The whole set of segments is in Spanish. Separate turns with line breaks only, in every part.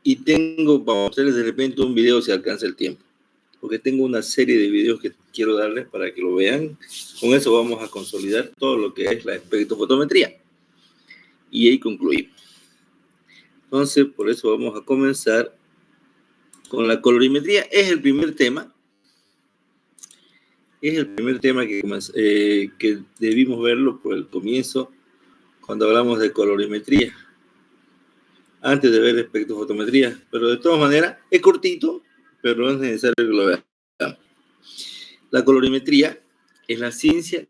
Y tengo, para mostrarles de repente un video si alcanza el tiempo, porque tengo una serie de videos que quiero darles para que lo vean. Con eso vamos a consolidar todo lo que es la espectrofotometría. Y ahí concluimos. Entonces, por eso vamos a comenzar con la colorimetría. Es el primer tema. Es el primer tema que debimos verlo por el comienzo, cuando hablamos de colorimetría, antes de ver espectrofotometría. Pero de todas maneras, es cortito, pero no es necesario que lo vean. La colorimetría es la ciencia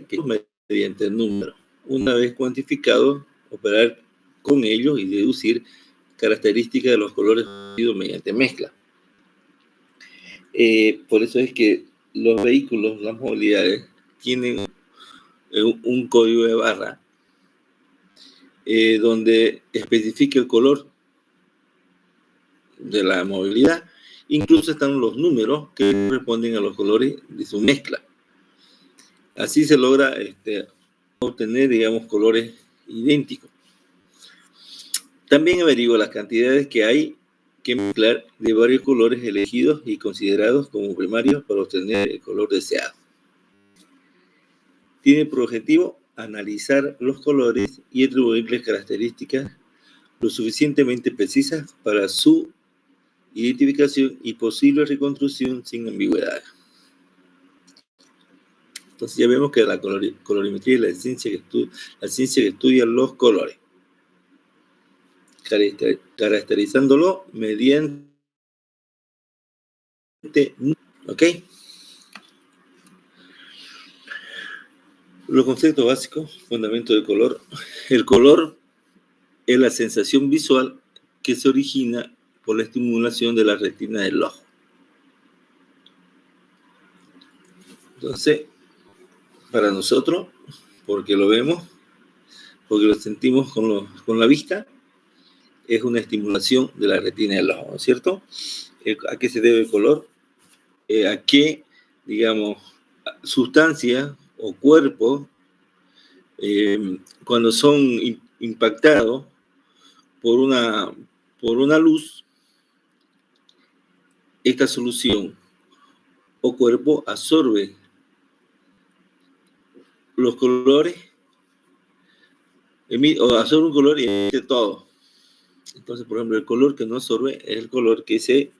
que mediante el número, una vez cuantificado, operar con ellos y deducir características de los colores mediante mezcla. Por eso es que los vehículos, las movilidades, tienen un código de barra donde especifica el color de la movilidad. Incluso están los números que corresponden a los colores de su mezcla. Así se logra obtener, digamos, colores idénticos. También averigua las cantidades que hay que mezclar de varios colores elegidos y considerados como primarios para obtener el color deseado. Tiene por objetivo analizar los colores y atribuirles características lo suficientemente precisas para su identificación y posible reconstrucción sin ambigüedad. Entonces ya vemos que la colorimetría es la ciencia que estudia los colores, caracterizándolo mediante, ¿ok? Los conceptos básicos, fundamento del color. El color es la sensación visual que se origina por la estimulación de la retina del ojo. Entonces, para nosotros, porque lo vemos, porque lo sentimos con la vista, es una estimulación de la retina del ojo, ¿no es cierto? ¿A qué se debe el color? A qué, digamos, sustancias o cuerpos, cuando son impactados por una luz, esta solución o cuerpo absorbe los colores, o absorbe un color y emite todo. Entonces, por ejemplo, el color que no absorbe es el color que se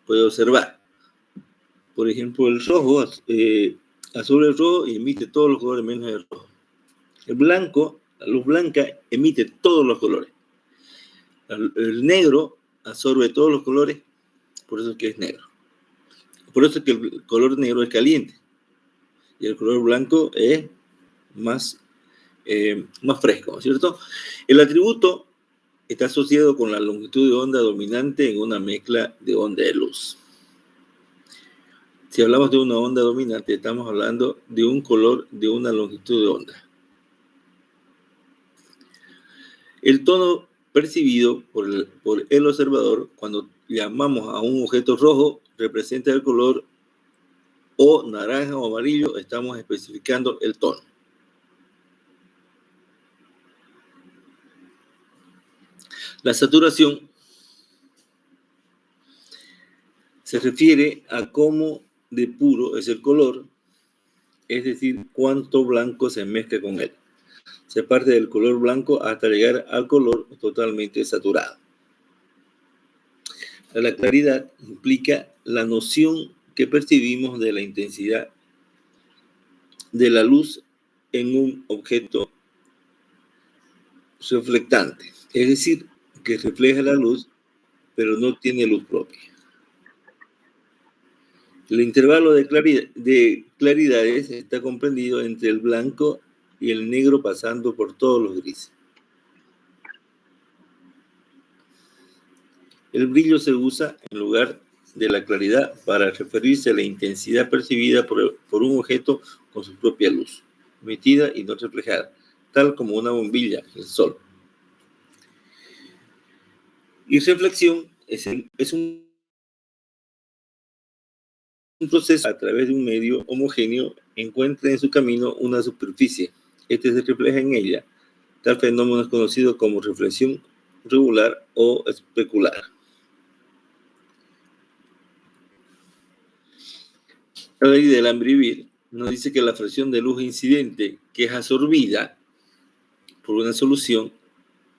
puede observar. Por ejemplo, el rojo absorbe el rojo y emite todos los colores menos el rojo. El blanco, la luz blanca, emite todos los colores. El negro absorbe todos los colores, por eso es que es negro. Por eso es que el color negro es caliente y el color blanco es más fresco, ¿cierto? El atributo está asociado con la longitud de onda dominante en una mezcla de onda de luz. Si hablamos de una onda dominante, estamos hablando de un color de una longitud de onda. El tono percibido por el observador cuando llamamos a un objeto rojo representa el color, o naranja o amarillo, estamos especificando el tono. La saturación se refiere a cómo de puro es el color, es decir, cuánto blanco se mezcla con él. Se parte del color blanco hasta llegar al color totalmente saturado. La claridad implica la noción que percibimos de la intensidad de la luz en un objeto reflectante, es decir, que refleja la luz, pero no tiene luz propia. El intervalo de claridades está comprendido entre el blanco y el negro, pasando por todos los grises. El brillo se usa en lugar de la claridad para referirse a la intensidad percibida por un objeto con su propia luz, emitida y no reflejada, tal como una bombilla, el sol. Y reflexión es un proceso a través de un medio homogéneo encuentra en su camino una superficie. Este se refleja en ella. Tal fenómeno es conocido como reflexión regular o especular. La ley de Lambert-Wiebe nos dice que la fracción de luz incidente que es absorbida por una solución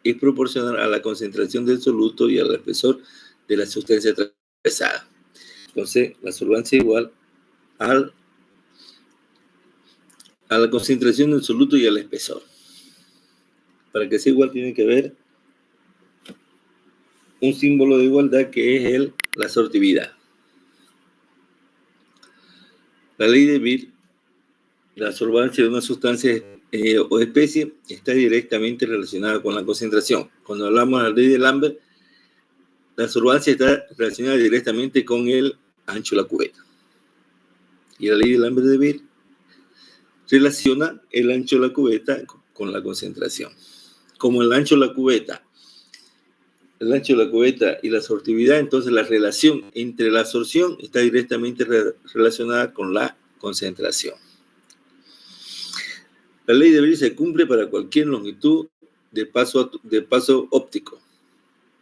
es proporcional a la concentración del soluto y al espesor de la sustancia atravesada. Entonces, la absorbancia es igual a la concentración del soluto y al espesor. Para que sea igual tiene que haber un símbolo de igualdad que es la sortividad. La ley de Beer, la absorbancia de una sustancia o especie está directamente relacionada con la concentración. Cuando hablamos de la ley de Lambert, la absorbancia está relacionada directamente con el ancho de la cubeta. Y la ley de Lambert de Beer relaciona el ancho de la cubeta con la concentración. Como el ancho de la cubeta y la sortividad, entonces la relación entre la absorción está directamente relacionada con la concentración. La ley de Beer se cumple para cualquier longitud de paso óptico.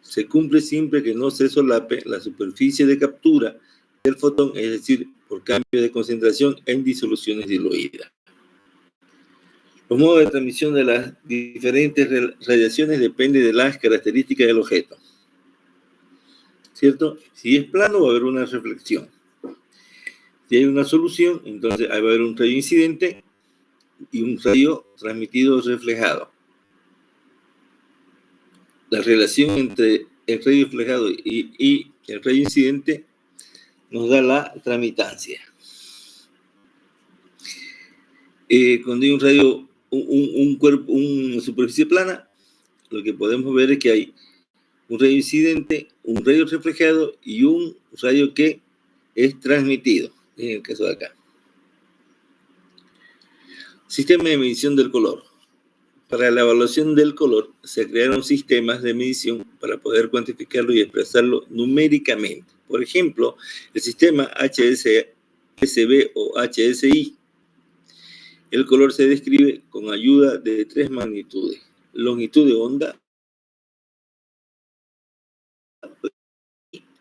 Se cumple siempre que no se solape la superficie de captura del fotón, es decir, por cambio de concentración en disoluciones diluidas. Los modos de transmisión de las diferentes radiaciones dependen de las características del objeto. ¿Cierto? Si es plano, va a haber una reflexión. Si hay una solución, entonces va a haber un rayo incidente y un rayo transmitido o reflejado. La relación entre el rayo reflejado y el rayo incidente nos da la tramitancia. Cuando hay un rayo, una superficie plana, lo que podemos ver es que hay un rayo incidente, un rayo reflejado y un rayo que es transmitido, en el caso de acá. Sistema de medición del color. Para la evaluación del color se crearon sistemas de medición para poder cuantificarlo y expresarlo numéricamente. Por ejemplo, el sistema HSB o HSI. El color se describe con ayuda de 3 magnitudes: longitud de onda,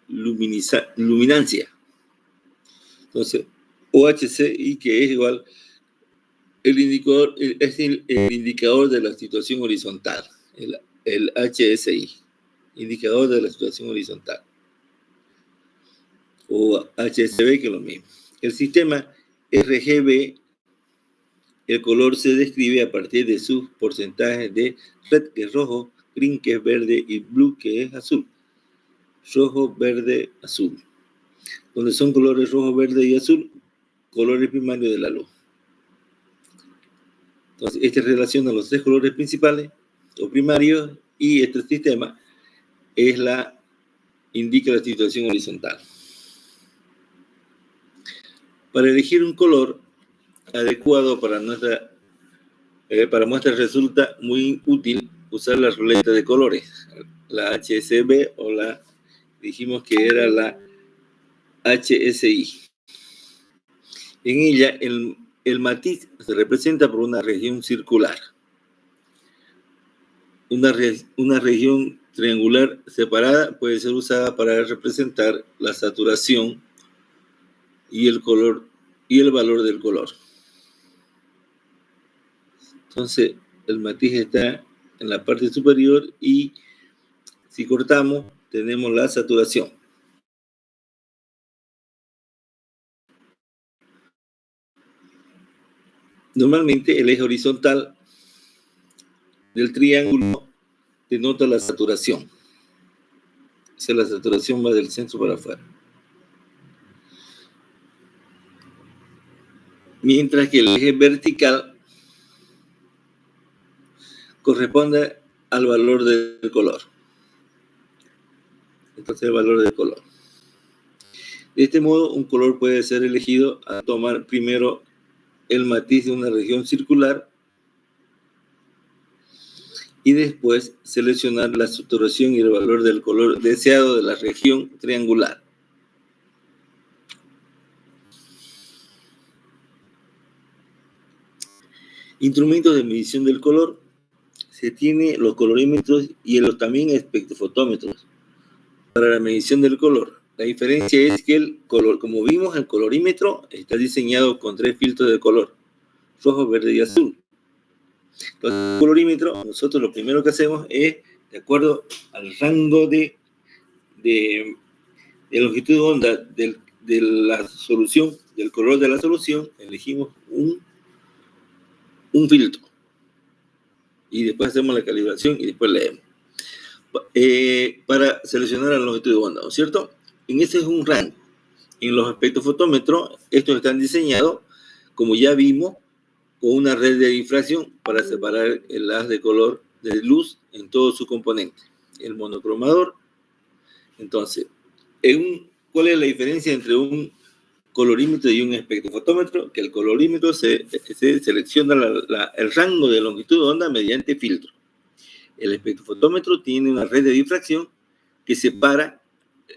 luminancia. Entonces, OHCI, que es igual es el indicador de la situación horizontal, el HSI, indicador de la situación horizontal, o HSB, que es lo mismo. El sistema RGB, el color se describe a partir de sus porcentajes de red, que es rojo, green, que es verde, y blue, que es azul. Rojo, verde, azul. Donde son colores rojo, verde y azul, colores primarios de la luz. Entonces, este relaciona los 3 colores principales o primarios, y este sistema indica la situación horizontal. Para elegir un color adecuado para muestra resulta muy útil usar la ruleta de colores, la HSB, o dijimos que era la HSI. En ella, el matiz se representa por una región circular. Una región triangular separada puede ser usada para representar la saturación y el color y el valor del color. Entonces, el matiz está en la parte superior y si cortamos, tenemos la saturación. Normalmente, el eje horizontal del triángulo denota la saturación. O sea, la saturación va del centro para afuera. Mientras que el eje vertical corresponde al valor del color. Entonces, el valor del color. De este modo, un color puede ser elegido a tomar primero el matiz de una región circular y después seleccionar la saturación y el valor del color deseado de la región triangular. Instrumentos de medición del color. se tiene los colorímetros y también espectrofotómetros para la medición del color. La diferencia es que el color, como vimos, el colorímetro está diseñado con 3 filtros de color: rojo, verde y azul. Entonces, el colorímetro, nosotros lo primero que hacemos es, de acuerdo al rango de longitud de onda de la solución, del color de la solución, elegimos un filtro. Y después hacemos la calibración y después leemos. Para seleccionar la longitud de onda, ¿no es cierto? En ese es un rango. En los espectrofotómetros, estos están diseñados, como ya vimos, con una red de difracción para separar el haz de color de luz en todos sus componentes. El monocromador. Entonces, ¿cuál es la diferencia entre un colorímetro y un espectrofotómetro? Que el colorímetro se selecciona el rango de longitud de onda mediante filtro. El espectrofotómetro tiene una red de difracción que separa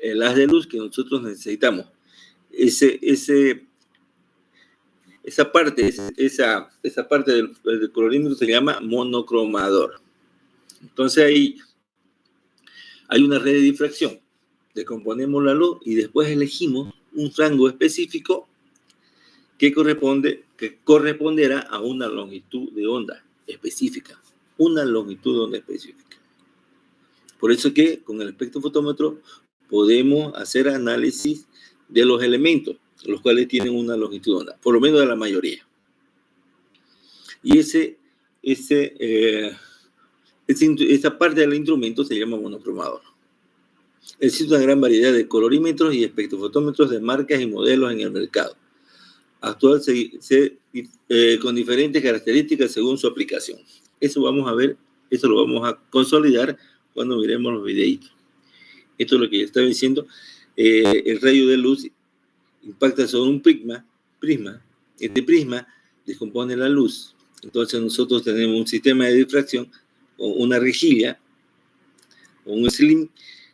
el haz de luz que nosotros necesitamos. Esa parte del colorímetro se llama monocromador. Entonces ahí hay una red de difracción. Descomponemos la luz y después elegimos un rango específico que corresponderá a una longitud de onda específica. Una longitud de onda específica. Por eso que con el espectrofotómetro podemos hacer análisis de los elementos, los cuales tienen una longitud de onda, por lo menos de la mayoría. Y esa parte del instrumento se llama monocromador. Existe una gran variedad de colorímetros y espectrofotómetros de marcas y modelos en el mercado actual con diferentes características según su aplicación. Eso vamos a ver, eso lo vamos a consolidar cuando miremos los videitos. Esto es lo que ya estaba diciendo. El rayo de luz impacta sobre un prisma. Este prisma descompone la luz. Entonces nosotros tenemos un sistema de difracción o una rejilla o un slim,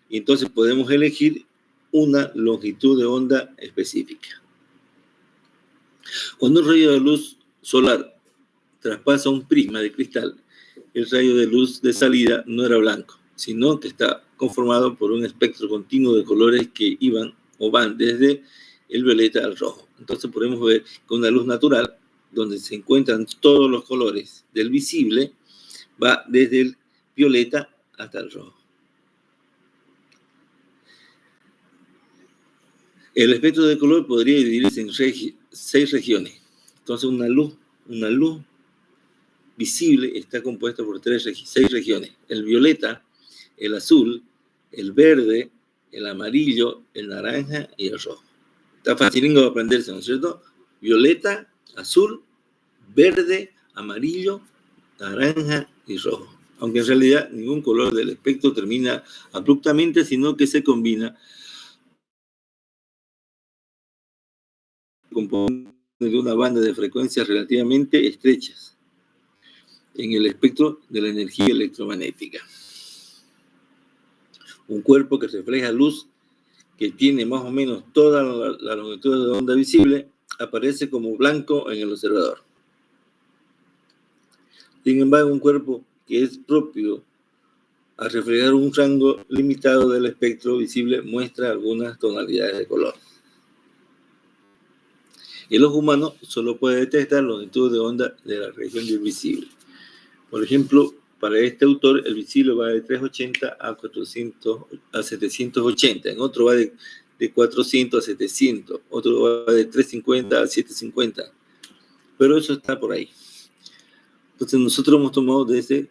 y entonces podemos elegir una longitud de onda específica. Cuando un rayo de luz solar traspasa un prisma de cristal, el rayo de luz de salida no era blanco, sino que está conformado por un espectro continuo de colores que iban o van desde el violeta al rojo. Entonces podemos ver que una luz natural, donde se encuentran todos los colores del visible, va desde el violeta hasta el rojo. El espectro de color podría dividirse en 6 regiones. Entonces una luz visible está compuesta por 6 regiones: el violeta, el azul, el verde, el amarillo, el naranja y el rojo. Está fácil de aprenderse, ¿no es cierto? Violeta, azul, verde, amarillo, naranja y rojo. Aunque en realidad ningún color del espectro termina abruptamente, sino que se combina compone de una banda de frecuencias relativamente estrechas en el espectro de la energía electromagnética. Un cuerpo que refleja luz, que tiene más o menos toda la longitud de onda visible, aparece como blanco en el observador. Sin embargo, un cuerpo que es propio a reflejar un rango limitado del espectro visible muestra algunas tonalidades de color. El ojo humano solo puede detectar longitud de onda de la región del visible. Por ejemplo, para este autor, el visible va de 380 a 780. En otro va de 400 a 700. Otro va de 350 a 750. Pero eso está por ahí. Entonces nosotros hemos tomado desde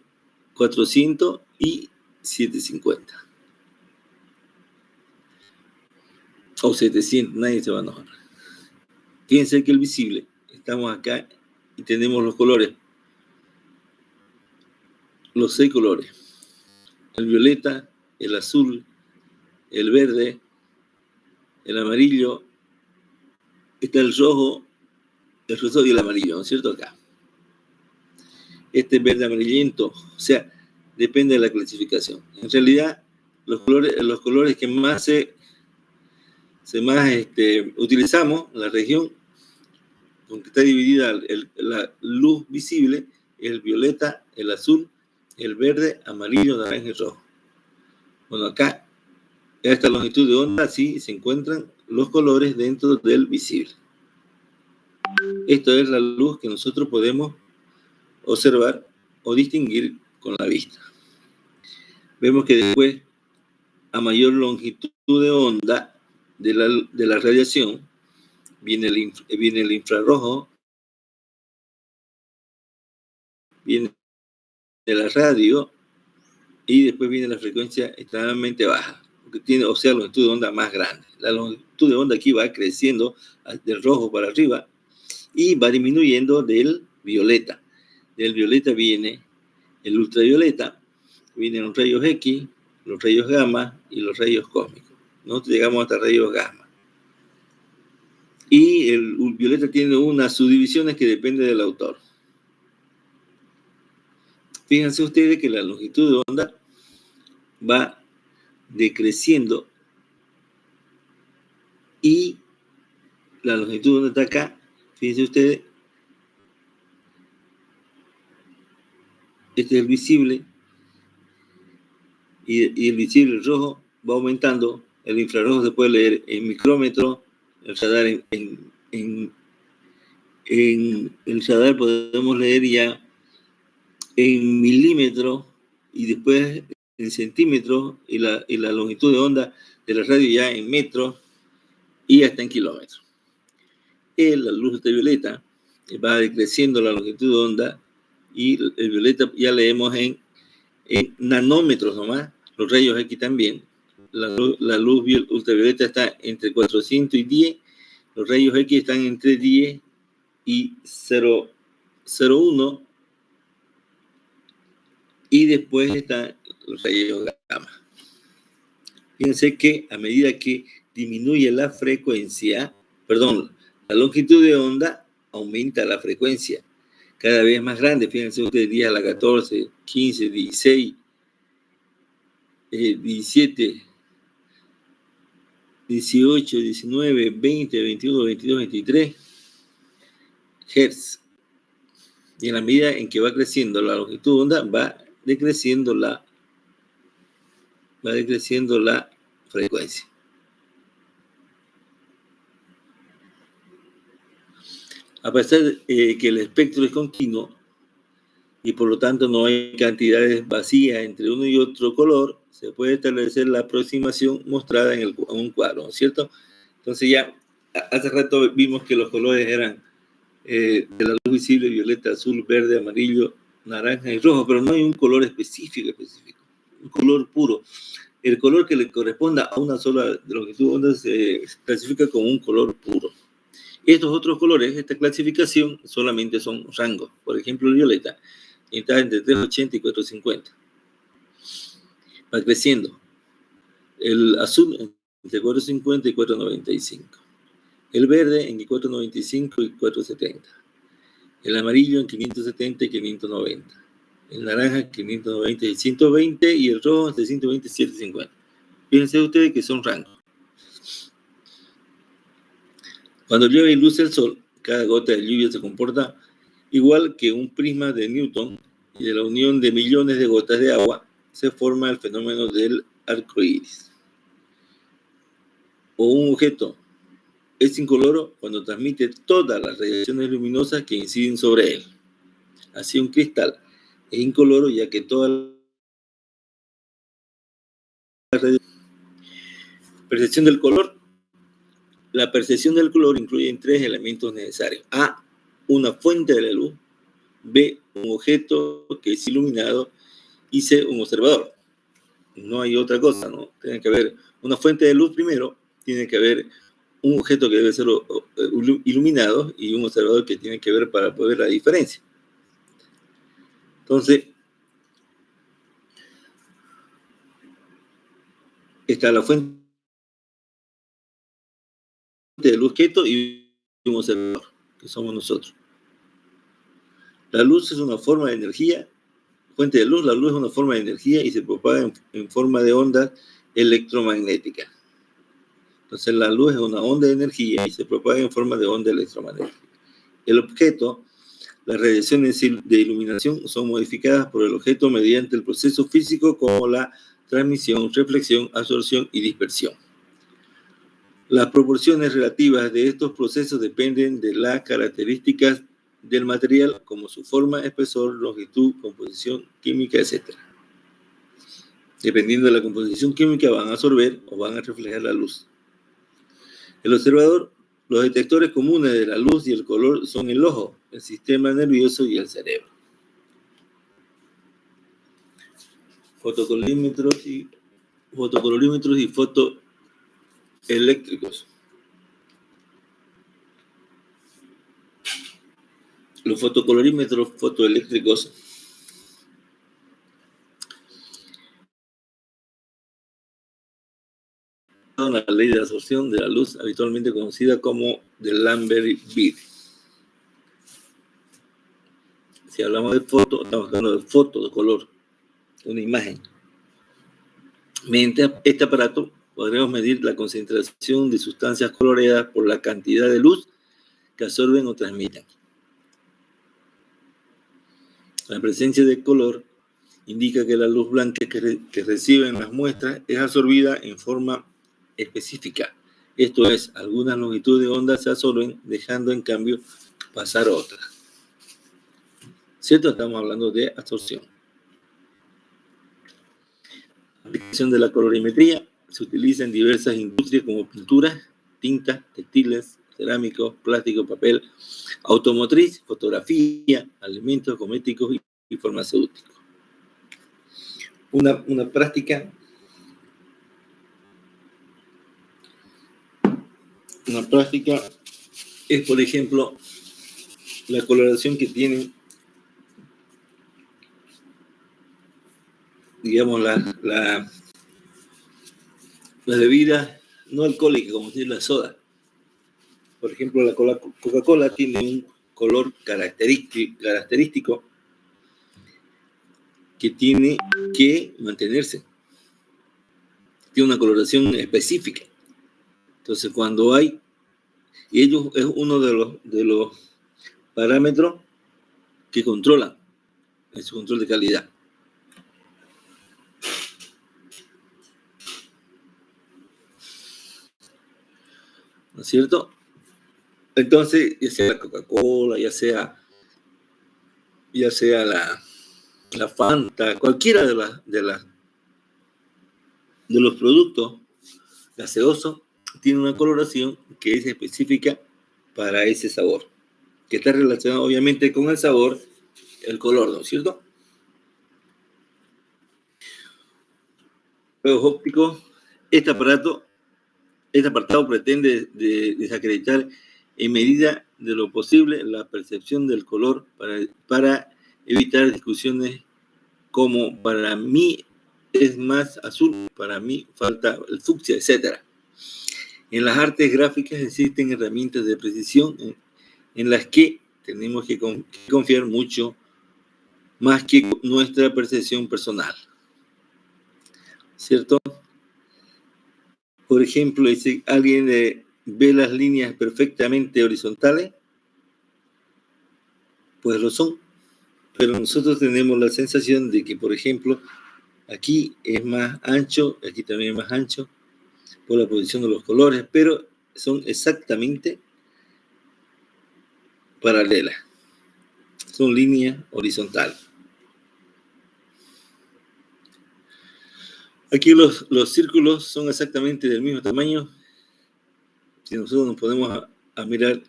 400 y 750. O 700, nadie se va a enojar. Fíjense que el visible, estamos acá y tenemos los colores. Los 6 colores: el violeta, el azul, el verde, el amarillo, está el rojo y el amarillo, ¿no es cierto? Acá. Este verde amarillento, o sea, depende de la clasificación. En realidad, los colores que más utilizamos, la región con que está dividida la luz visible, el violeta, el azul, el verde, amarillo, naranja y rojo. Bueno, acá, a esta longitud de onda, sí se encuentran los colores dentro del visible. Esto es la luz que nosotros podemos observar o distinguir con la vista. Vemos que después, a mayor longitud de onda de la radiación, viene el infrarrojo, viene de la radio y después viene la frecuencia extremadamente baja, porque tiene, o sea, longitud de onda más grande. La longitud de onda aquí va creciendo del rojo para arriba y va disminuyendo del violeta. Del violeta viene el ultravioleta, vienen los rayos X, los rayos gamma y los rayos cósmicos. Nosotros llegamos hasta rayos gamma. Y el violeta tiene unas subdivisiones que dependen del autor. Fíjense ustedes que la longitud de onda va decreciendo y la longitud de onda está acá. Fíjense ustedes, este es el visible y el visible rojo va aumentando. El infrarrojo se puede leer en micrómetro, el radar en el radar podemos leer ya en milímetros y después en centímetros y la longitud de onda de la radio ya en metros y hasta en kilómetros. La luz ultravioleta va decreciendo la longitud de onda y el violeta ya leemos en nanómetros nomás, los rayos X también. La luz ultravioleta está entre 410, los rayos X están entre 10 y 0,01 y después están los rayos gamma. Fíjense que a medida que disminuye la frecuencia, la longitud de onda, aumenta la frecuencia cada vez más grande. Fíjense ustedes, 10 a la 14, 15, 16, 17, 18, 19, 20, 21, 22, 23 Hz. Y en la medida en que va creciendo la longitud de onda, va decreciendo la frecuencia. A pesar de que el espectro es continuo y por lo tanto no hay cantidades vacías entre uno y otro color, se puede establecer la aproximación mostrada en un cuadro, ¿no es cierto? Entonces ya hace rato vimos que los colores eran de la luz visible: violeta, azul, verde, amarillo, naranja y rojo, pero no hay un color específico, un color puro. El color que le corresponda a una sola longitud de onda se clasifica como un color puro. Estos otros colores, esta clasificación, solamente son rangos. Por ejemplo, el violeta está entre 380 y 450. Va creciendo. El azul entre 450 y 495. El verde en 495 y 470. El amarillo en 570 y 590. El naranja 590 y 120 y el rojo entre 120 y 750. Fíjense ustedes que son rangos. Cuando llueve y luce el sol, cada gota de lluvia se comporta igual que un prisma de Newton, y de la unión de millones de gotas de agua se forma el fenómeno del arco iris. O un objeto es incoloro cuando transmite todas las radiaciones luminosas que inciden sobre él. Así, un cristal es incoloro ya que todas las radiaciones. Percepción del color. La percepción del color incluye 3 elementos necesarios. A, una fuente de la luz. B, un objeto que es iluminado. Y C, un observador. No hay otra cosa, ¿no? Tiene que haber una fuente de luz primero, tiene que haber un objeto que debe ser iluminado y un observador que tiene que ver para poder la diferencia. Entonces, está la fuente de luz quieto y un observador, que somos nosotros. La luz es una forma de energía, fuente de luz, la luz es una forma de energía y se propaga en forma de ondas electromagnéticas. Entonces la luz es una onda de energía y se propaga en forma de onda electromagnética. El objeto Las radiaciones de iluminación son modificadas por el objeto mediante el proceso físico como la transmisión, reflexión, absorción y dispersión. Las proporciones relativas de estos procesos dependen de las características del material, como su forma, espesor, longitud, composición química, etc. Dependiendo de la composición química, van a absorber o van a reflejar la luz. El observador, los detectores comunes de la luz y el color son el ojo, el sistema nervioso y el cerebro. Fotocolorímetros y fotoeléctricos. Los fotocolorímetros fotoeléctricos son la ley de absorción de la luz, habitualmente conocida como de Lambert-Beer. Si hablamos de foto, estamos hablando de foto, de color, una imagen. Mediante este aparato podremos medir la concentración de sustancias coloreadas por la cantidad de luz que absorben o transmiten. La presencia de color indica que la luz blanca que reciben las muestras es absorbida en forma específica. Esto es, algunas longitudes de onda se absorben, dejando en cambio pasar otras. ¿Cierto? Estamos hablando de absorción. La aplicación de la colorimetría se utiliza en diversas industrias como pinturas, tintas, textiles, cerámicos, plástico, papel, automotriz, fotografía, alimentos, cosméticos y farmacéuticos. Una práctica es, por ejemplo, la coloración que tienen, digamos, las bebidas no alcohólicas, como decir la soda. Por ejemplo, la Coca-Cola tiene un color característico que tiene que mantenerse. Tiene una coloración específica. Entonces, cuando hay, y ellos es uno de los parámetros que controlan en su control de calidad. ¿No es cierto? Entonces, ya sea la Coca-Cola, ya sea la Fanta, cualquiera de los productos gaseosos tiene una coloración que es específica para ese sabor, que está relacionado obviamente con el sabor, el color, ¿no es cierto? Juegos ópticos, este apartado pretende desacreditar en medida de lo posible la percepción del color para evitar discusiones como para mí es más azul, para mí falta el fucsia, etc. En las artes gráficas existen herramientas de precisión en las que tenemos que confiar mucho más que nuestra percepción personal. ¿Cierto? Por ejemplo, si alguien ve las líneas perfectamente horizontales, pues lo son. Pero nosotros tenemos la sensación de que, por ejemplo, aquí es más ancho, aquí también es más ancho, por la posición de los colores, pero son exactamente paralelas. Son líneas horizontales. Aquí los círculos son exactamente del mismo tamaño. Si nosotros nos podemos a mirar,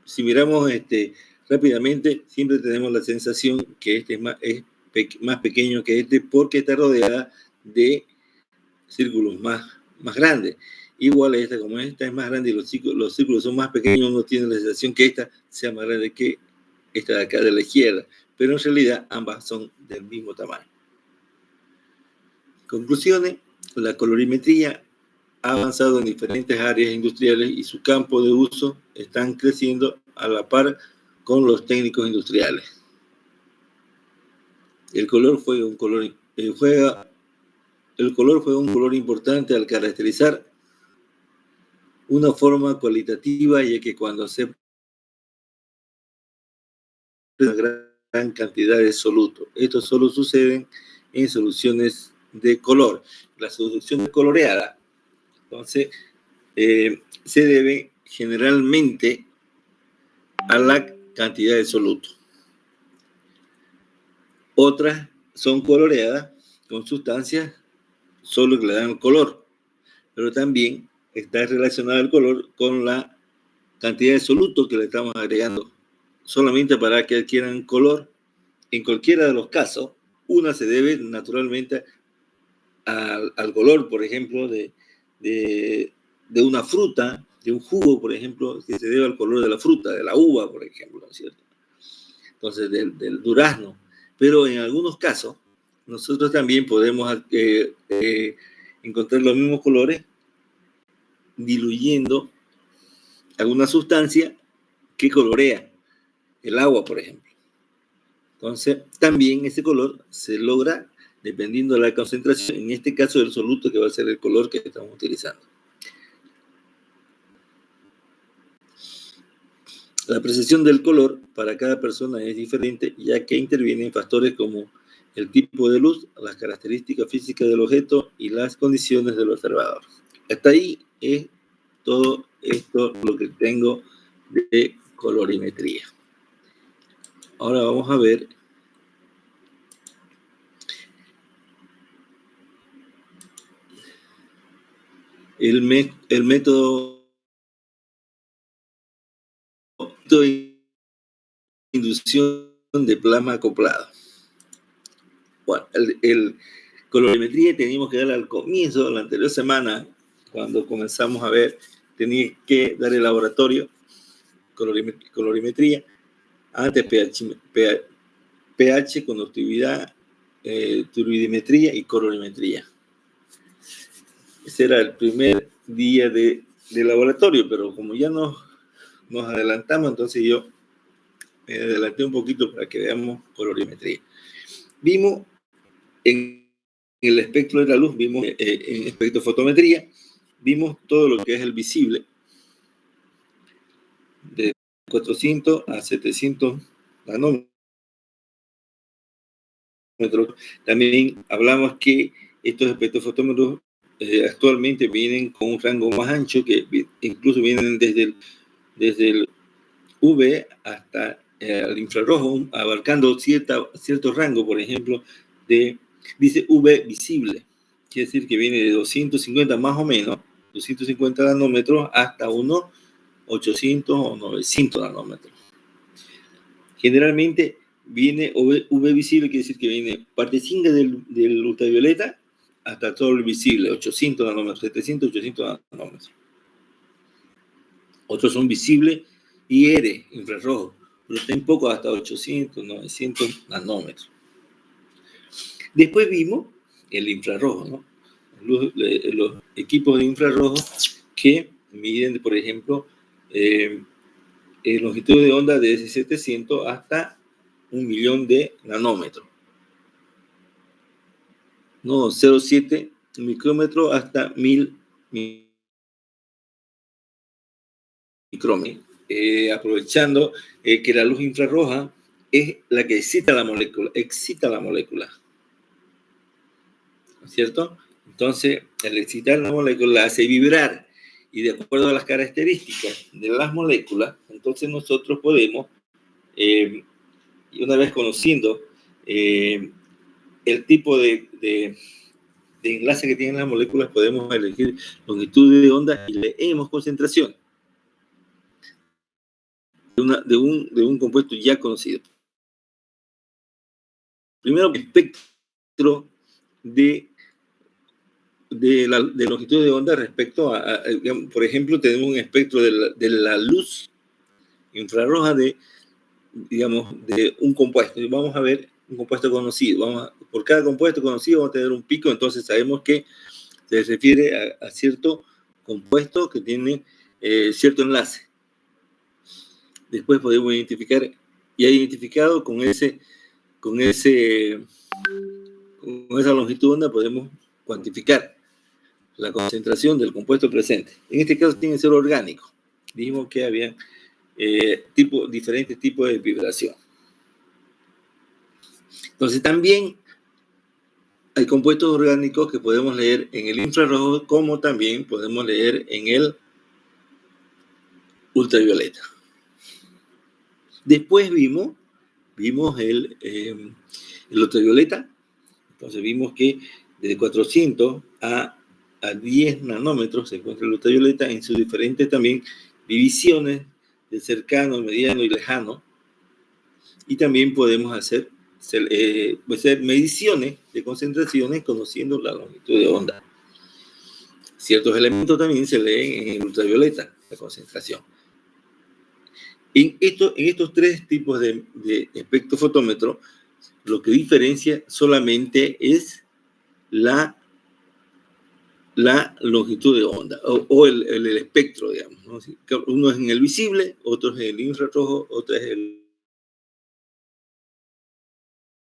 si miramos rápidamente, siempre tenemos la sensación que este es más pequeño que este porque está rodeada de círculos más grandes. Igual esta, como esta es más grande y los círculos son más pequeños, uno tiene la sensación que esta sea más grande que esta de acá de la izquierda, pero en realidad ambas son del mismo tamaño. Conclusiones: la colorimetría ha avanzado en diferentes áreas industriales y su campo de uso están creciendo a la par con los técnicos industriales. El color fue un color importante al caracterizar una forma cualitativa, ya que cuando se una gran cantidad de soluto. Esto solo sucede en soluciones de color. La solución coloreada, entonces, se debe generalmente a la cantidad de soluto. Otras son coloreadas con sustancias solo que le dan color, pero también está relacionado el color con la cantidad de soluto que le estamos agregando, solamente para que adquieran color. En cualquiera de los casos, una se debe naturalmente al color, por ejemplo, de una fruta, de un jugo, por ejemplo, que se debe al color de la fruta, de la uva, por ejemplo, ¿no es cierto? Entonces, del durazno. Pero en algunos casos, nosotros también podemos encontrar los mismos colores diluyendo alguna sustancia que colorea el agua, por ejemplo. Entonces, también ese color se logra dependiendo de la concentración, en este caso del soluto, que va a ser el color que estamos utilizando. La percepción del color para cada persona es diferente, ya que intervienen factores como el tipo de luz, las características físicas del objeto y las condiciones del observador. Hasta ahí es todo esto lo que tengo de colorimetría. Ahora vamos a ver el método de inducción de plasma acoplado. Bueno, el colorimetría teníamos que dar al comienzo, la anterior semana, cuando comenzamos a ver, tenía que dar el laboratorio, colorimetría, antes pH, conductividad, turbidimetría y colorimetría. Ese era el primer día de laboratorio, pero como ya nos adelantamos, entonces yo me adelanté un poquito para que veamos colorimetría. Vimos en el espectro de la luz, vimos en espectrofotometría, vimos todo lo que es el visible, de 400 a 700 nanómetros. También hablamos que estos espectrofotómetros actualmente vienen con un rango más ancho, que incluso vienen desde el UV hasta el infrarrojo, abarcando cierto rango, por ejemplo, dice UV visible, quiere decir que viene de 250 más o menos, 250 nanómetros hasta unos 800 o 900 nanómetros. Generalmente viene UV visible, quiere decir que viene partecita del ultravioleta hasta todo el visible, 800 nanómetros, 700, 800 nanómetros. Otros son visibles IR, infrarrojo, pero tampoco hasta 800, 900 nanómetros. Después vimos el infrarrojo, ¿no? Los equipos de infrarrojo que miden, por ejemplo, longitud de onda desde 700 hasta 1.000.000 de nanómetros. No, 0,7 micrómetros hasta 1.000 micrómetros. Aprovechando que la luz infrarroja es la que excita la molécula, ¿cierto? Entonces, al excitar la molécula la hace vibrar, y de acuerdo a las características de las moléculas, entonces nosotros podemos, una vez conociendo el tipo de enlace que tienen las moléculas, podemos elegir longitud de onda y leemos concentración de un compuesto ya conocido. Primero, espectro de longitud de onda respecto a, por ejemplo, tenemos un espectro de la luz infrarroja de un compuesto. Vamos a ver un compuesto conocido. Por cada compuesto conocido vamos a tener un pico, entonces sabemos que se refiere a cierto compuesto que tiene cierto enlace. Después podemos identificar, ya identificado con esa longitud de onda, podemos cuantificar la concentración del compuesto presente. En este caso tiene que ser orgánico. Dijimos que había diferentes tipos de vibración. Entonces también hay compuestos orgánicos que podemos leer en el infrarrojo, como también podemos leer en el ultravioleta. Después vimos el ultravioleta. Entonces vimos que desde 400 a 10 nanómetros se encuentra el ultravioleta en sus diferentes también divisiones de cercano, mediano y lejano. Y también podemos hacer mediciones de concentraciones conociendo la longitud de onda. Ciertos elementos también se leen en el ultravioleta, la concentración. En estos tres tipos de espectrofotómetro, lo que diferencia solamente es la longitud de onda o el espectro, digamos, ¿no? Uno es en el visible, otro es en el infrarrojo, otro es el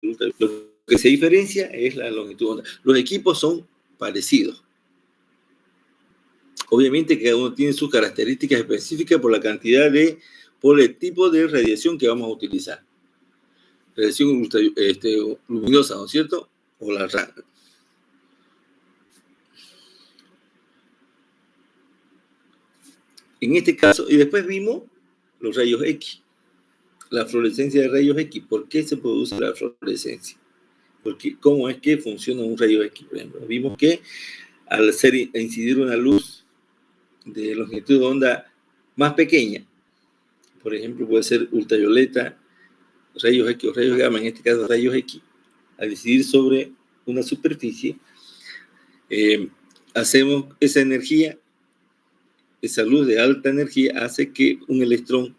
ultravioleta. Lo que se diferencia es la longitud de onda. Los equipos son parecidos. Obviamente cada uno tiene sus características específicas por el tipo de radiación que vamos a utilizar. Radiación luminosa, ¿no es cierto? O la RAM. En este caso, y después vimos los rayos X, la fluorescencia de rayos X. ¿Por qué se produce la fluorescencia? Porque, ¿cómo es que funciona un rayo X? Por ejemplo, vimos que al incidir una luz de longitud de onda más pequeña, por ejemplo, puede ser ultravioleta, rayos X o rayos gamma, en este caso rayos X, al incidir sobre una superficie, hacemos esa energía, esa luz de alta energía hace que un electrón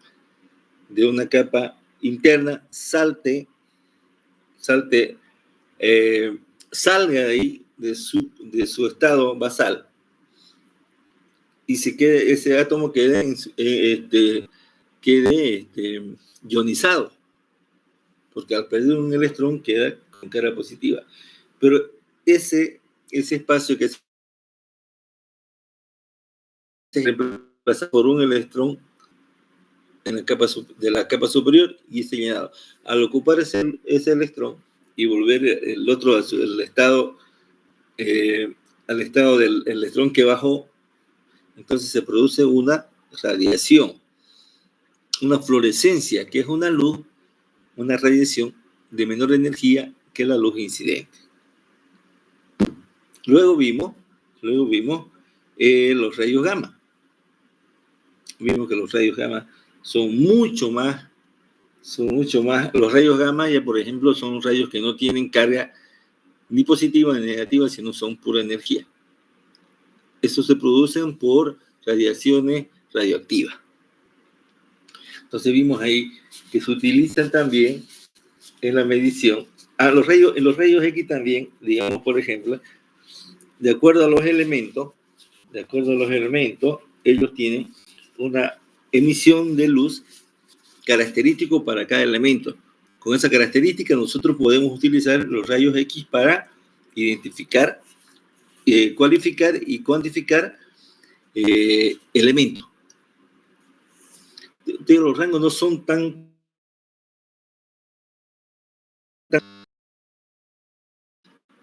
de una capa interna salga de ahí, de su estado basal, y ese átomo quede ionizado, porque al perder un electrón queda con carga positiva. Pero ese espacio que se reemplaza por un electrón de la capa superior y es señalado. Al ocupar ese electrón y volver el otro al estado del electrón que bajó, entonces se produce una radiación, una fluorescencia, que es una luz, una radiación de menor energía que la luz incidente. Luego vimos los rayos gamma. Vimos que los rayos gamma son mucho más, los rayos gamma ya, por ejemplo, son rayos que no tienen carga ni positiva ni negativa, sino son pura energía. Eso se producen por radiaciones radioactivas. Entonces vimos ahí que se utilizan también en la medición. En los rayos X también, digamos, por ejemplo, de acuerdo a los elementos, ellos tienen una emisión de luz característico para cada elemento. Con esa característica nosotros podemos utilizar los rayos X para identificar, cualificar y cuantificar elementos. Los rangos no son tan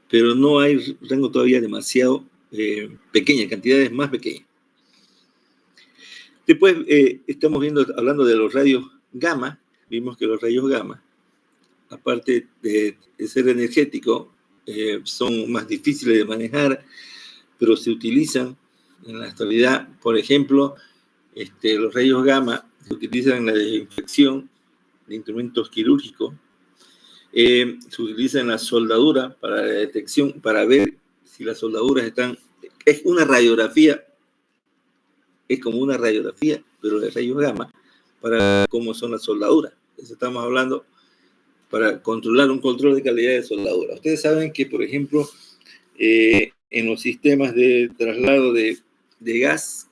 pero no hay rango todavía demasiado pequeña, cantidades más pequeñas. Después estamos hablando de los rayos gamma. Vimos que los rayos gamma, aparte de ser energéticos, son más difíciles de manejar, pero se utilizan en la actualidad. Por ejemplo, los rayos gamma se utilizan en la desinfección de instrumentos quirúrgicos, se utiliza en la soldadura para la detección, para ver si las soldaduras están. Es una radiografía, es como una radiografía, pero de rayos gamma, para ver cómo son las soldaduras. Eso estamos hablando para controlar un control de calidad de soldadura. Ustedes saben que, por ejemplo, en los sistemas de traslado de gas,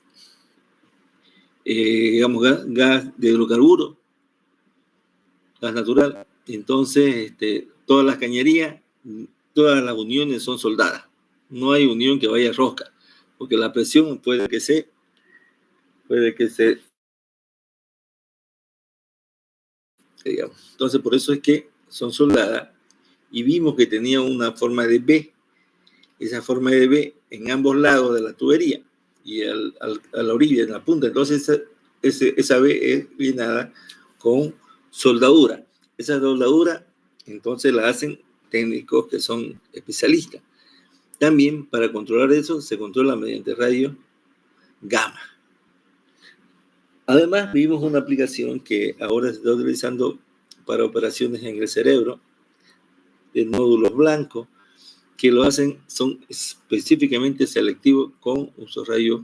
digamos, gas de hidrocarburo, gas natural, entonces todas las cañerías, todas las uniones son soldadas. No hay unión que vaya rosca, porque la presión puede que se digamos. Entonces, por eso es que son soldadas y vimos que tenía una forma de B. Esa forma de B en ambos lados de la tubería y a la orilla, en la punta. Entonces esa B es llenada con soldadura. Esa soldadura entonces la hacen técnicos que son especialistas. También para controlar eso se controla mediante rayos gamma. Además, vimos una aplicación que ahora se está utilizando para operaciones en el cerebro, de nódulos blancos, que lo hacen, son específicamente selectivos con uso rayos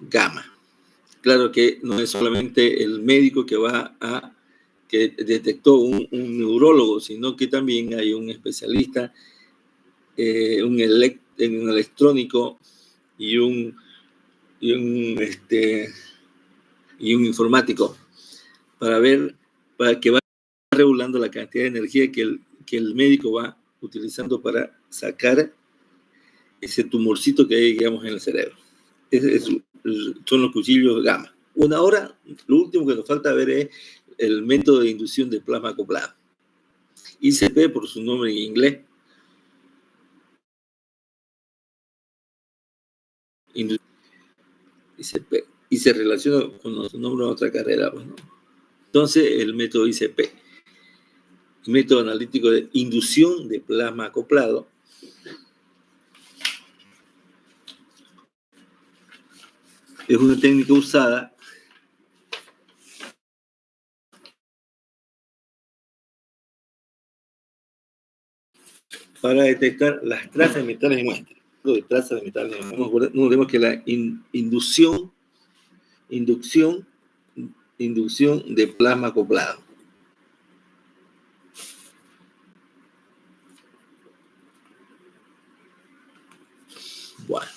gamma. Claro que no es solamente el médico que detectó un neurólogo, sino que también hay un especialista, un electrónico y un informático para que va regulando la cantidad de energía que el médico va utilizando para sacar ese tumorcito que hay, digamos, en el cerebro. Son los cuchillos gamma. Ahora, lo último que nos falta ver es el método de inducción de plasma acoplado. ICP por su nombre en inglés. ICP. Y se relaciona con su nombre en otra carrera. Bueno. Entonces, el método ICP, el método analítico de inducción de plasma acoplado, es una técnica usada para detectar las trazas de metales en muestra. De trazas de metales. No vemos que la inducción de plasma acoplado. Bueno.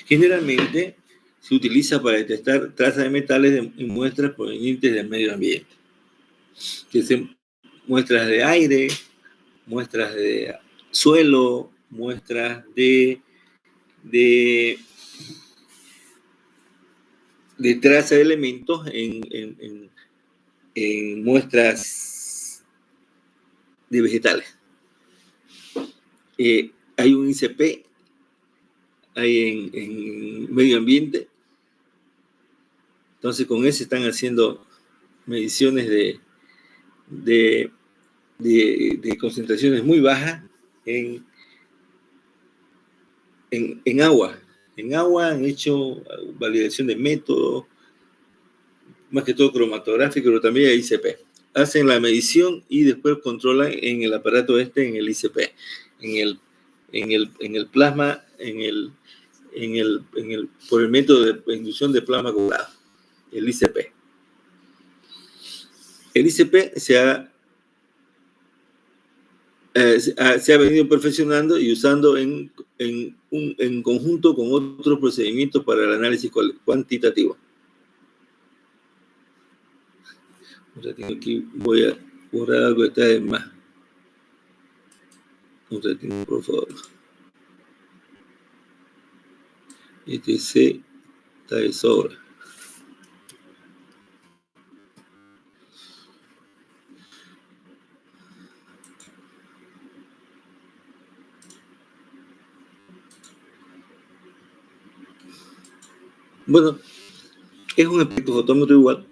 Generalmente se utiliza para detectar trazas de metales en muestras provenientes del medio ambiente, que son muestras de aire, muestras de suelo, muestras de traza de elementos en muestras de vegetales. Hay un ICP, hay en medio ambiente. Entonces con ese están haciendo mediciones de concentraciones muy bajas en agua. En agua han hecho validación de métodos, más que todo cromatográfico, pero también hay ICP. Hacen la medición y después controlan en el aparato en el ICP, en el plasma, por el método de inducción de plasma acoplado, el ICP. El ICP se ha venido perfeccionando y usando en conjunto con otros procedimientos para el análisis cuantitativo. Un ratito aquí voy a borrar algo que está de más. Un ratito, por favor. Este C está de sobra. Bueno, es un espectrofotómetro igual,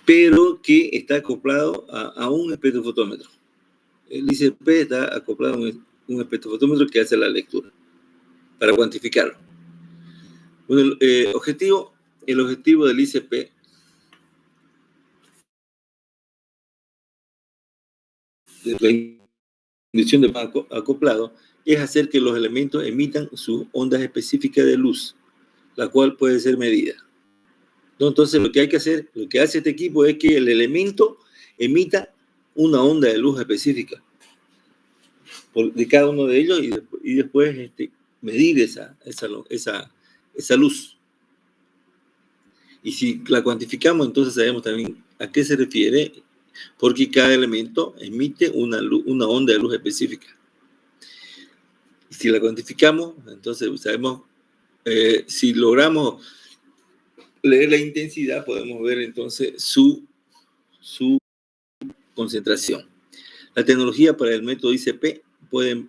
pero que está acoplado a un espectrofotómetro. El ICP está acoplado a un espectrofotómetro que hace la lectura para cuantificarlo. Bueno, el objetivo del ICP de la inducción de acoplado es hacer que los elementos emitan sus ondas específicas de luz, la cual puede ser medida. Entonces, lo que hay que hacer, lo que hace este equipo es que el elemento emita una onda de luz específica de cada uno de ellos y después medir esa luz. Y si la cuantificamos, entonces sabemos también a qué se refiere, porque cada elemento emite una onda de luz específica. Y si la cuantificamos, entonces sabemos, si logramos leer la intensidad, podemos ver entonces su su concentración. La tecnología para el método ICP fue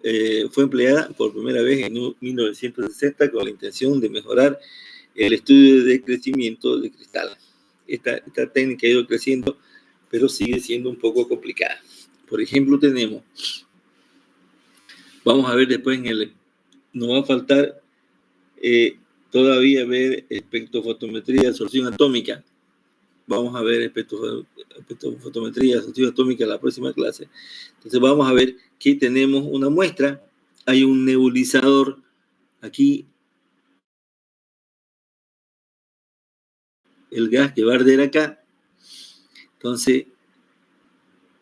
empleada por primera vez en 1960 con la intención de mejorar el estudio de crecimiento de cristal. Esta técnica ha ido creciendo, pero sigue siendo un poco complicada. Por ejemplo, vamos a ver después nos va a faltar todavía ver espectrofotometría de absorción atómica. Vamos a ver espectrofotometría de absorción atómica en la próxima clase. Entonces vamos a ver que tenemos una muestra, hay un nebulizador aquí, el gas que va a arder acá, entonces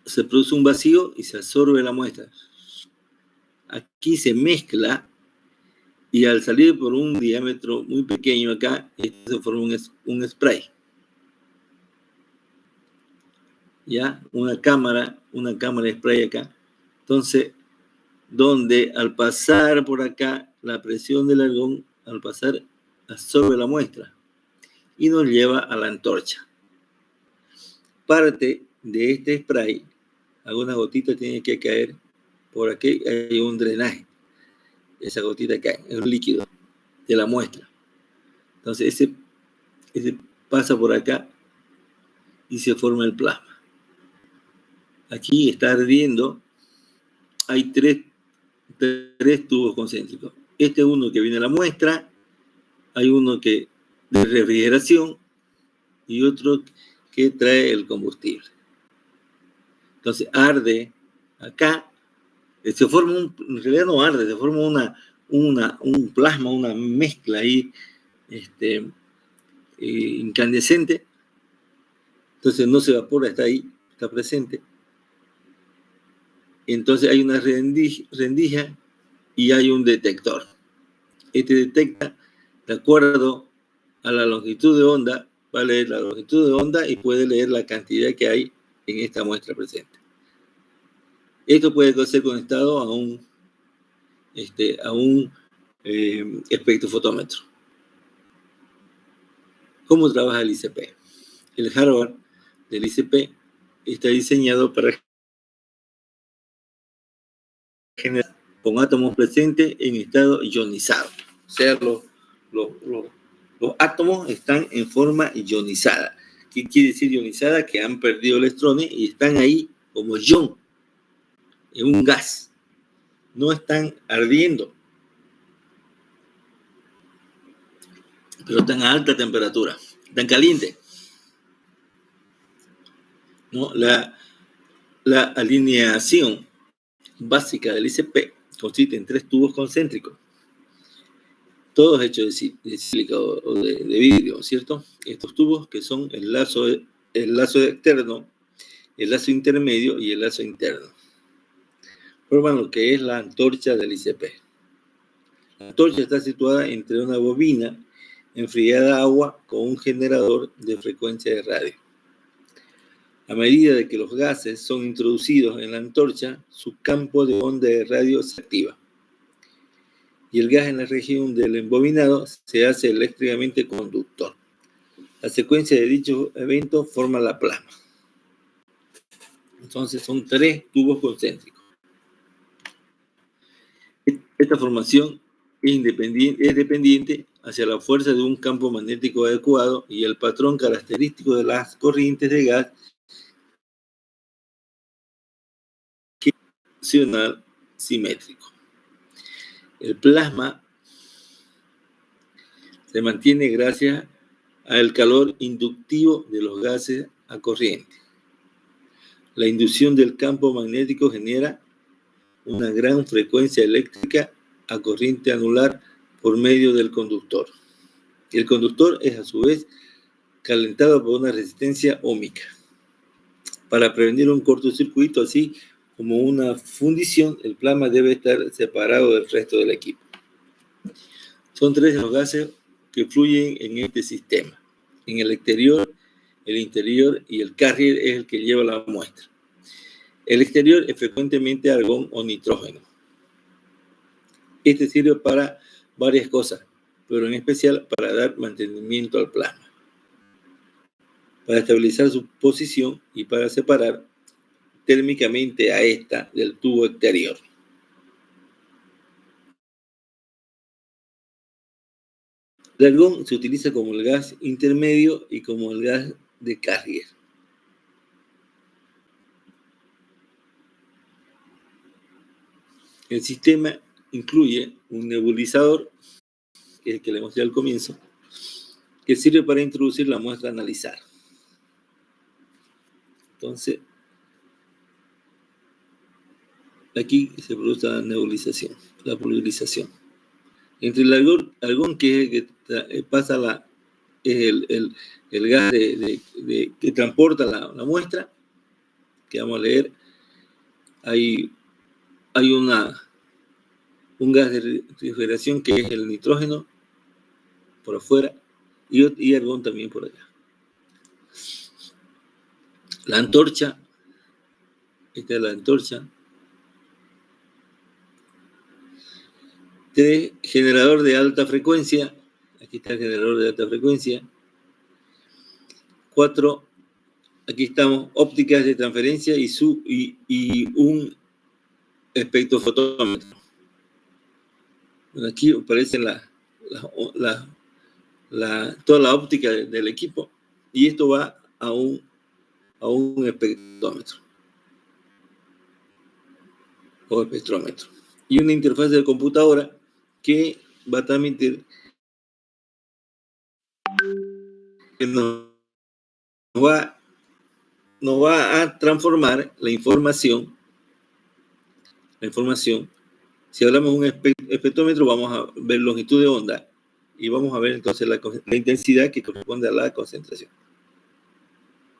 se produce un vacío y se absorbe la muestra. Aquí se mezcla y al salir por un diámetro muy pequeño acá, se forma un spray. ¿Ya? Una cámara de spray acá. Entonces, donde al pasar por acá, la presión del argón, al pasar, absorbe la muestra y nos lleva a la antorcha. Parte de este spray, alguna gotita tiene que caer por aquí, hay un drenaje. Esa gotita cae, es un líquido de la muestra. Entonces, ese pasa por acá y se forma el plasma. Aquí está ardiendo, hay tres tubos concéntricos. Este es uno que viene a la muestra, hay uno de refrigeración y otro que trae el combustible. Entonces arde acá, se forma en realidad no arde, se forma un plasma, una mezcla ahí incandescente. Entonces no se evapora, está ahí, está presente. Entonces hay una rendija y hay un detector. Este detecta de acuerdo a la longitud de onda, va a leer la longitud de onda y puede leer la cantidad que hay en esta muestra presente. Esto puede ser conectado a un espectrofotómetro. ¿Cómo trabaja el ICP? El hardware del ICP está diseñado para generar con átomos presentes en estado ionizado. O sea, los átomos están en forma ionizada. ¿Qué quiere decir ionizada? Que han perdido electrones y están ahí como ion, en un gas. No están ardiendo, pero están a alta temperatura, están calientes. ¿No? La alineación básica del ICP consiste en 3 tubos concéntricos, todos hechos de sílica o de vidrio, ¿cierto? Estos tubos que son el lazo externo, el lazo intermedio y el lazo interno, forman lo que es la antorcha del ICP. La antorcha está situada entre una bobina enfriada a agua con un generador de frecuencia de radio. A medida de que los gases son introducidos en la antorcha, su campo de onda de radio se activa y el gas en la región del embobinado se hace eléctricamente conductor. La secuencia de dichos eventos forma la plasma. Entonces son 3 tubos concéntricos. Esta formación es dependiente hacia la fuerza de un campo magnético adecuado y el patrón característico de las corrientes de gas que es funcional simétrico. El plasma se mantiene gracias al calor inductivo de los gases a corriente. La inducción del campo magnético genera una gran frecuencia eléctrica a corriente anular por medio del conductor. El conductor es a su vez calentado por una resistencia óhmica. Para prevenir un cortocircuito, así como una fundición, el plasma debe estar separado del resto del equipo. Son 3 los gases que fluyen en este sistema. En el exterior, el interior y el carrier es el que lleva la muestra. El exterior es frecuentemente argón o nitrógeno. Este sirve para varias cosas, pero en especial para dar mantenimiento al plasma. para estabilizar su posición y para separar térmicamente a esta del tubo exterior. El argón se utiliza como el gas intermedio y como el gas de Carrier. El sistema incluye un nebulizador, que es el que le mostré al comienzo, que sirve para introducir la muestra a analizar. Entonces, aquí se produce la nebulización, la polarización. Entre el argón, que es el que pasa el gas que transporta la muestra, que vamos a leer, hay un gas de refrigeración que es el nitrógeno por afuera y argón también por allá. La antorcha, esta es la antorcha. 3, generador de alta frecuencia. Aquí está el generador de alta frecuencia. 4, aquí estamos, ópticas de transferencia y un espectrofotómetro. Bueno, aquí aparecen toda la óptica del equipo y esto va a un espectrómetro o espectrómetro. Y una interfaz de computadora que va a transmitir, que nos va a transformar la información. Si hablamos de un espectrómetro, vamos a ver longitud de onda y vamos a ver entonces la intensidad que corresponde a la concentración.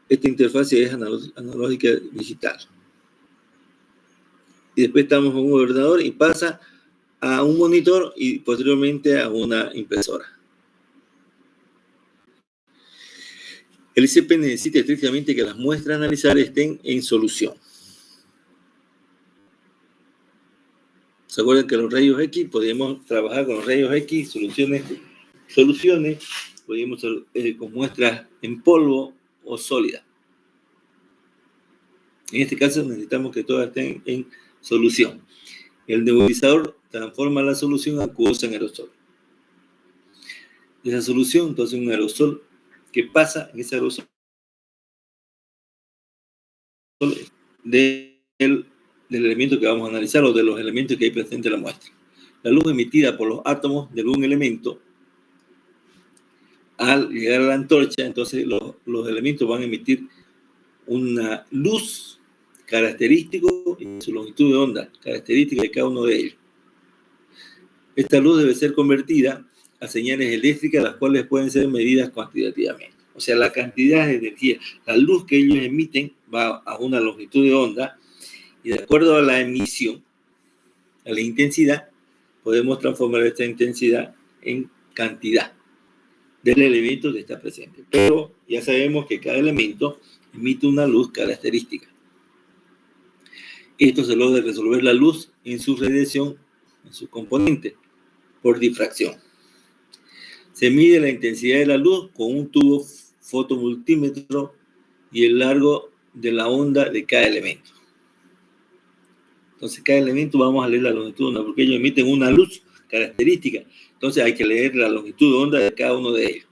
Esta interfaz es analógica digital. Y después estamos en un ordenador y pasa a un monitor y posteriormente a una impresora. El ICP necesita estrictamente que las muestras a analizar estén en solución. ¿Se acuerdan que los rayos X podíamos trabajar con los rayos X, soluciones, podíamos con muestras en polvo o sólida? En este caso necesitamos que todas estén en solución. El nebulizador transforma la solución acuosa en aerosol. Esa solución, entonces, un aerosol que pasa en ese aerosol del elemento que vamos a analizar o de los elementos que hay presente en la muestra. La luz emitida por los átomos de algún elemento, al llegar a la antorcha, entonces los elementos van a emitir una luz característica y su longitud de onda, característica de cada uno de ellos. Esta luz debe ser convertida a señales eléctricas, las cuales pueden ser medidas cuantitativamente. O sea, la cantidad de energía, la luz que ellos emiten va a una longitud de onda y de acuerdo a la emisión, a la intensidad, podemos transformar esta intensidad en cantidad del elemento que está presente. Pero ya sabemos que cada elemento emite una luz característica. Esto se logra resolver la luz en su radiación, en sus componentes, por difracción. Se mide la intensidad de la luz con un tubo fotomultímetro y el largo de la onda de cada elemento. Entonces, cada elemento vamos a leer la longitud de onda, porque ellos emiten una luz característica. Entonces, hay que leer la longitud de onda de cada uno de ellos.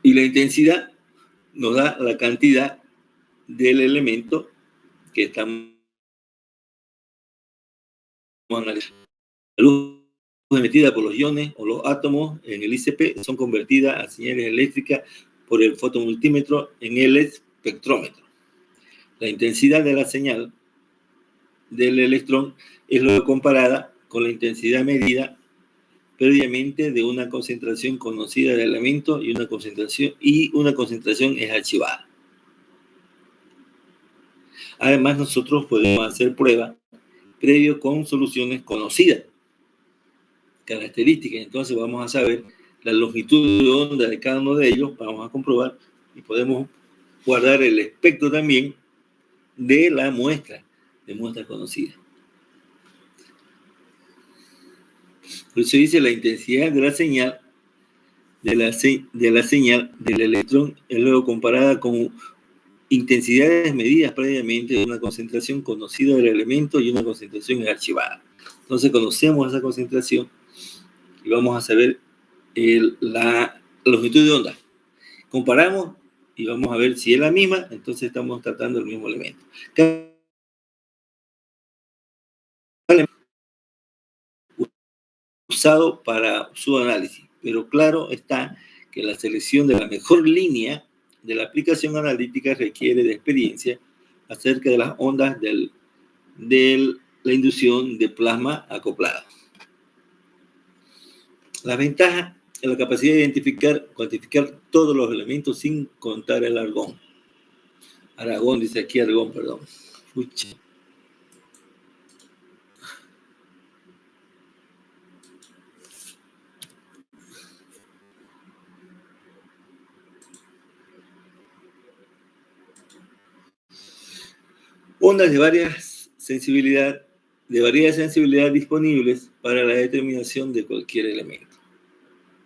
Y la intensidad nos da la cantidad del elemento que estamos analizando. La luz emitida por los iones o los átomos en el ICP son convertidas a señales eléctricas por el fotomultímetro en el espectrómetro. La intensidad de la señal del electrón es luego comparada con la intensidad medida previamente de una concentración conocida del elemento y una concentración es archivada. Además, nosotros podemos hacer pruebas previo con soluciones conocidas, características. Entonces vamos a saber la longitud de onda de cada uno de ellos, vamos a comprobar y podemos guardar el espectro también de la muestra, de muestras conocidas. Por eso dice la intensidad de la señal de la señal del electrón es luego comparada con intensidades medidas previamente de una concentración conocida del elemento y una concentración archivada. Entonces conocemos esa concentración y vamos a saber la longitud de onda. Comparamos y vamos a ver si es la misma, entonces estamos tratando el mismo elemento. Usado para su análisis, pero claro está que la selección de la mejor línea de la aplicación analítica requiere de experiencia acerca de las ondas de la inducción de plasma acoplado. La ventaja es la capacidad de cuantificar todos los elementos sin contar el argón. Aragón, dice aquí argón, perdón. Pucha. Ondas de variada sensibilidad disponibles para la determinación de cualquier elemento.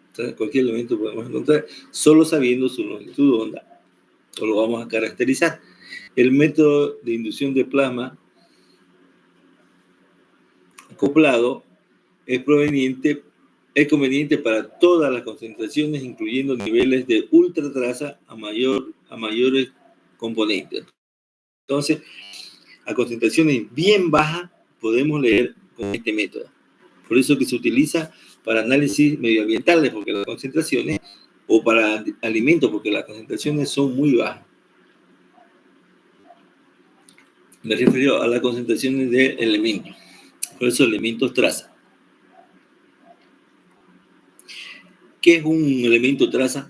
Entonces, cualquier elemento podemos encontrar solo sabiendo su longitud de onda, o lo vamos a caracterizar. El método de inducción de plasma acoplado es conveniente para todas las concentraciones, incluyendo niveles de ultratraza a mayores componentes. Entonces, a concentraciones bien bajas podemos leer con este método. Por eso que se utiliza para análisis medioambientales, porque las concentraciones, o para alimentos, porque las concentraciones son muy bajas. Me refiero a las concentraciones de elementos. Por eso elementos traza. ¿Qué es un elemento traza?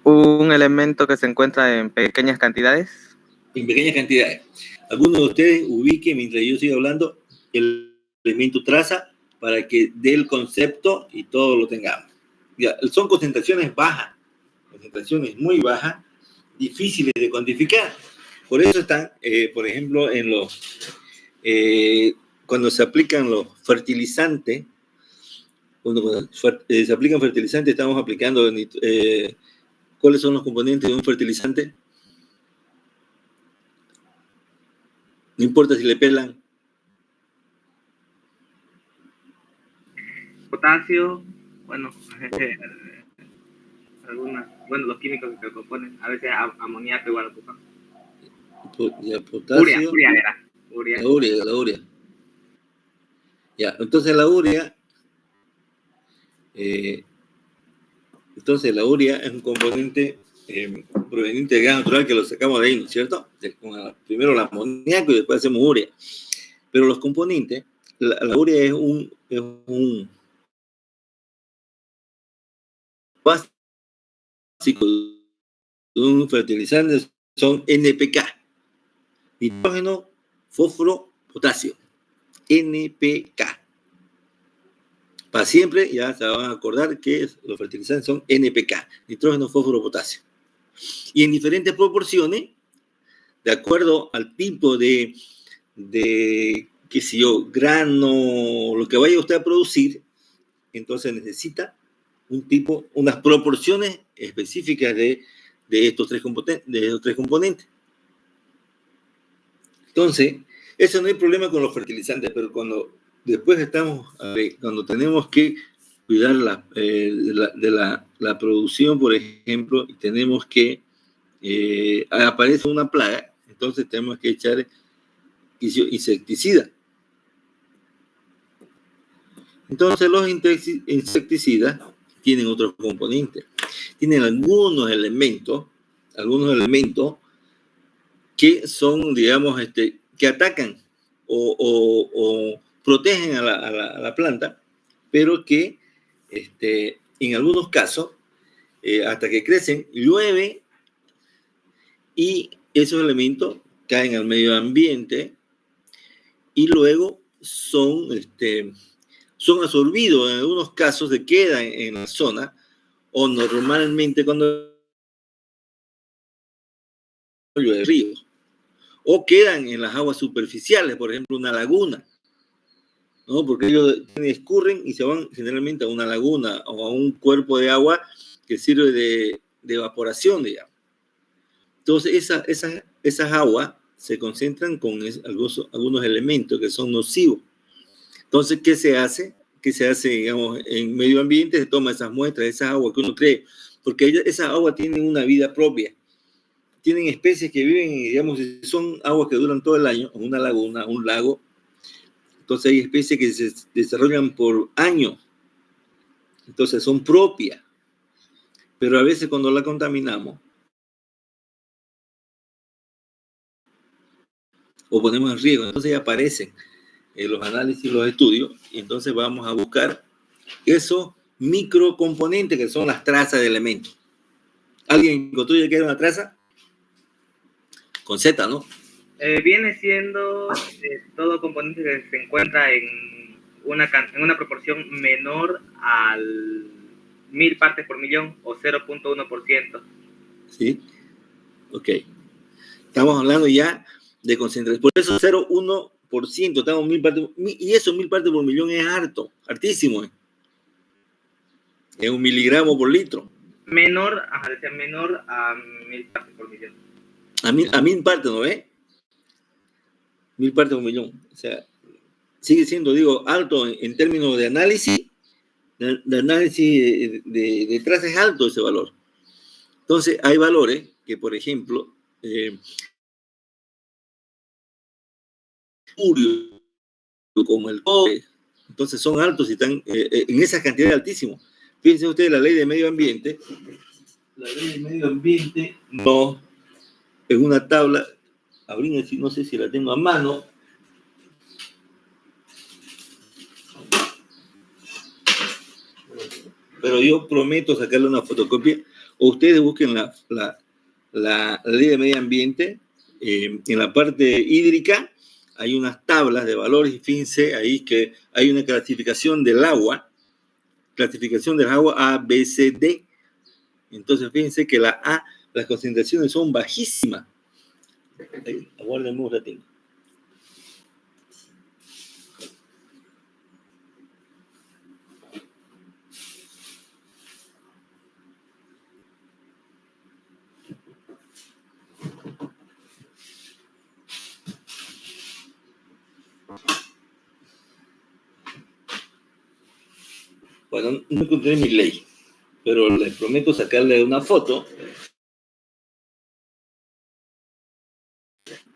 Un elemento que se encuentra en pequeñas cantidades.
En pequeñas cantidades. Algunos de ustedes ubiquen, mientras yo siga hablando, el elemento traza para que dé el concepto y todo lo tengamos. Ya, son concentraciones bajas, concentraciones muy bajas, difíciles de cuantificar. Por eso están, por ejemplo, cuando se aplican los fertilizantes, cuando se aplican fertilizantes, estamos aplicando, ¿cuáles son los componentes de un fertilizante? No importa si le pelan.
Potasio, los químicos que lo componen, a veces amoníaco igual a
potasio.
Urea.
La urea. Ya, entonces la urea es un componente proveniente de gas natural que lo sacamos de ahí, ¿no es cierto? Primero la amoníaco y después hacemos urea. Pero los componentes, la urea es un básico de un fertilizante, son NPK. Nitrógeno, fósforo, potasio. NPK. Para siempre ya se van a acordar que los fertilizantes son NPK, nitrógeno, fósforo, potasio. Y en diferentes proporciones, de acuerdo al tipo de qué sé yo, grano, lo que vaya usted a producir, entonces necesita unas proporciones específicas de estos tres componentes. Entonces, eso no hay problema con los fertilizantes, pero cuando tenemos que cuidar la producción, por ejemplo, y tenemos que aparece una plaga, entonces tenemos que echar insecticida. Entonces los insecticidas tienen otros componentes, tienen algunos elementos que son, digamos, que atacan o protegen a la planta, pero que en algunos casos, hasta que crecen, llueve y esos elementos caen al medio ambiente y luego son absorbidos, en algunos casos se quedan en la zona, o normalmente cuando de ríos, o quedan en las aguas superficiales, por ejemplo, una laguna, ¿no? Porque ellos escurren y se van generalmente a una laguna o a un cuerpo de agua que sirve de evaporación, digamos. Entonces, esas aguas se concentran con algunos elementos que son nocivos. Entonces, ¿qué se hace? ¿Qué se hace, digamos, en medio ambiente? Se toma esas muestras, esas aguas que uno cree, porque esas aguas tienen una vida propia. Tienen especies que viven, digamos, son aguas que duran todo el año, en una laguna, un lago. Entonces hay especies que se desarrollan por años. Entonces son propias. Pero a veces cuando la contaminamos o ponemos en riesgo, entonces ya aparecen los análisis, los estudios, y entonces vamos a buscar esos microcomponentes que son las trazas de elementos. ¿Alguien construye que era una traza? Con Z, ¿no?
Viene siendo todo componente que se encuentra en una proporción menor al 1000 partes por millón o 0.1%.
Sí, ok. Estamos hablando ya de concentración. Por eso 0.1%, estamos 1000 partes, y eso 1000 partes por millón es harto, hartísimo. Es 1 miligramo por litro.
Menor a 1000 partes por millón.
A 1000 partes, ¿no ves? 1000 partes por millón. O sea, sigue siendo, digo, alto en términos de análisis. De análisis de trazas es alto ese valor. Entonces, hay valores que, por ejemplo, como el cobre, entonces son altos y están en esas cantidades altísimas. Fíjense ustedes, la ley de medio ambiente. La ley de medio ambiente no es una tabla, no sé si la tengo a mano. Pero yo prometo sacarle una fotocopia, o ustedes busquen la ley de medio ambiente, en la parte hídrica hay unas tablas de valores, y fíjense ahí que hay una clasificación del agua A, B, C, D. Entonces fíjense que la A, las concentraciones son bajísimas. Aguárdenme un ratito. Bueno, no encontré mi ley, pero les prometo sacarle una foto.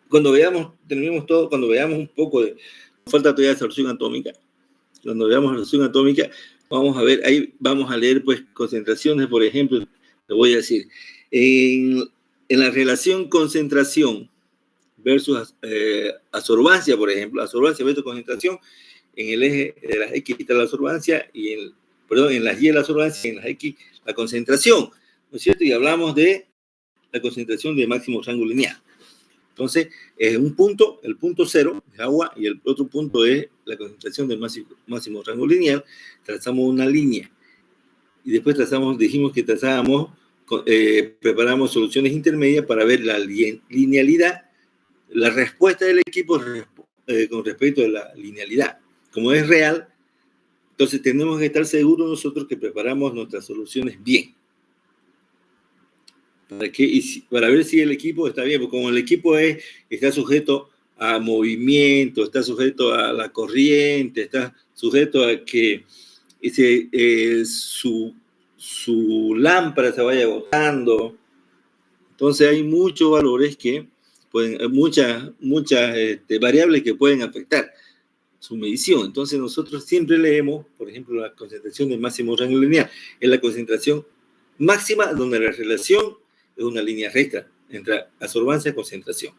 Cuando terminemos todo, cuando veamos un poco de... Falta todavía de solución atómica. Cuando veamos la solución atómica, vamos a ver, ahí vamos a leer pues concentraciones, por ejemplo, le voy a decir, en la relación concentración versus absorbancia, por ejemplo, absorbancia versus concentración, en el eje de las X está la absorbancia y en las Y la absorbancia y en las X la concentración, ¿no es cierto? Y hablamos de la concentración de máximo rango lineal. Entonces, un punto, el punto 0 es agua y el otro punto es la concentración del máximo rango lineal. Trazamos una línea y después dijimos que preparamos soluciones intermedias para ver la linealidad, la respuesta del equipo con respecto a la linealidad. Como es real, entonces tenemos que estar seguros nosotros que preparamos nuestras soluciones bien. Para ver si el equipo está bien, porque como el equipo está sujeto a movimiento, está sujeto a la corriente, está sujeto a que su lámpara se vaya agotando. Entonces hay muchos valores muchas variables que pueden afectar su medición. Entonces nosotros siempre leemos, por ejemplo, la concentración del máximo rango lineal. Es la concentración máxima donde la relación es una línea recta entre absorbancia y concentración.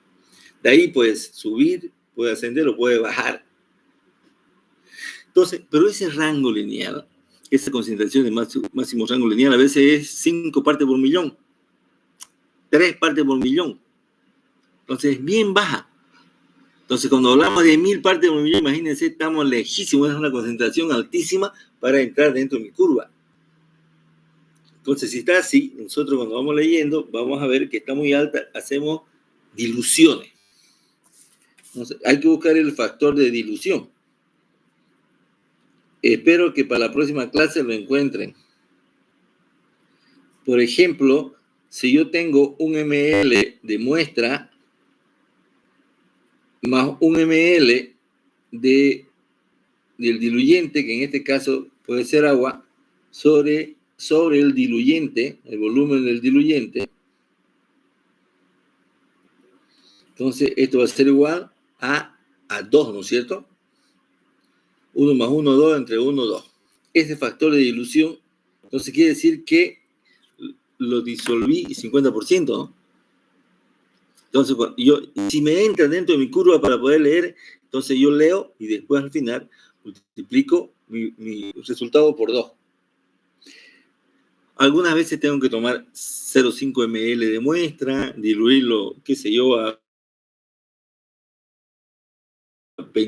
De ahí puedes subir, puede ascender o puede bajar. Entonces, pero ese rango lineal, esa concentración de máximo rango lineal a veces es 5 partes por millón, 3 partes por millón. Entonces es bien baja. Entonces cuando hablamos de 1000 partes por millón, imagínense, estamos lejísimos, es una concentración altísima para entrar dentro de mi curva. Entonces, si está así, nosotros cuando vamos leyendo, vamos a ver que está muy alta, hacemos diluciones. Entonces, hay que buscar el factor de dilución. Espero que para la próxima clase lo encuentren. Por ejemplo, si yo tengo un ml de muestra más un ml del diluyente, que en este caso puede ser agua, sobre el diluyente, el volumen del diluyente, entonces esto va a ser igual a 2, ¿no es cierto? 1 más 1, 2, entre 1, 2. Ese factor de dilución, entonces quiere decir que lo disolví 50%, ¿no? Entonces, si me entra dentro de mi curva para poder leer, entonces yo leo y después al final multiplico mi resultado por 2. Algunas veces tengo que tomar 0,5 ml de muestra, diluirlo, qué sé yo,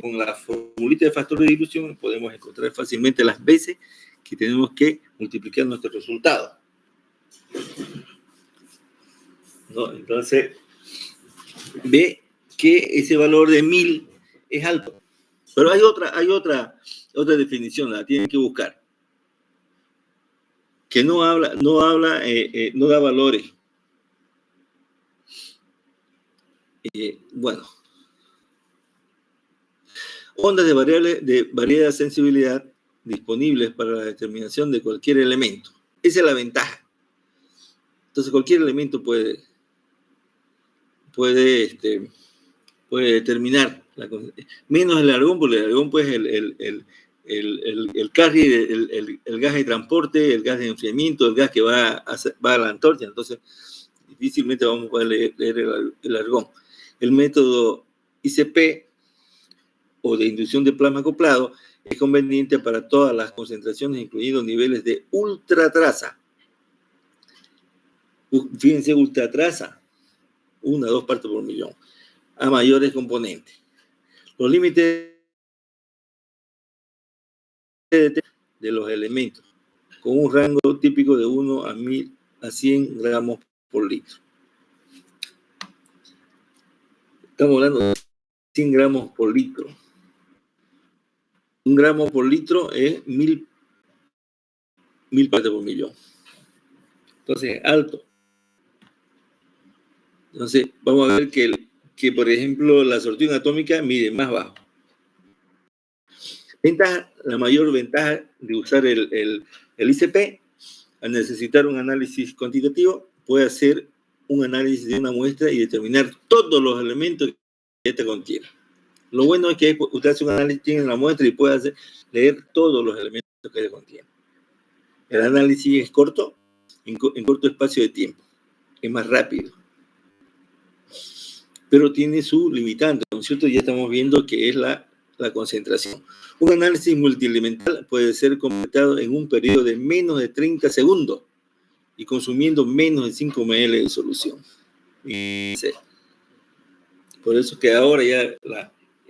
con la formulita de factor de dilución podemos encontrar fácilmente las veces que tenemos que multiplicar nuestro resultado, ¿no? Entonces, ve que ese valor de 1000 es alto. Pero hay otra definición, la tienen que buscar, que no da valores. Bueno. Ondas de variada sensibilidad disponibles para la determinación de cualquier elemento. Esa es la ventaja. Entonces, cualquier elemento puede determinar, menos el argón, porque el argón, pues, el carrier, el gas de transporte, el gas de enfriamiento, el gas que va a la antorcha. Entonces, difícilmente vamos a poder leer el argón. El método ICP o de inducción de plasma acoplado es conveniente para todas las concentraciones, incluidos niveles de ultratraza. Fíjense, ultratraza, 1 a 2 partes por millón, a mayores componentes. Los límites de los elementos, con un rango típico de 1 a 1000 a 100 gramos por litro. Estamos hablando de 100 gramos por litro. 1 gramo por litro es 1000 partes por millón. Entonces, alto. Entonces, vamos a ver que por ejemplo, la sorción atómica mide más bajo. La mayor ventaja de usar el ICP, al necesitar un análisis cuantitativo, puede hacer un análisis de una muestra y determinar todos los elementos que esta contiene. Lo bueno es que usted hace un análisis, tiene la muestra y puede leer todos los elementos que ella contiene. El análisis es corto, en corto espacio de tiempo, es más rápido, pero tiene su limitante, ¿no es cierto? Ya estamos viendo que es la concentración. Un análisis multielemental puede ser completado en un periodo de menos de 30 segundos y consumiendo menos de 5 ml de solución. Por eso que ahora ya,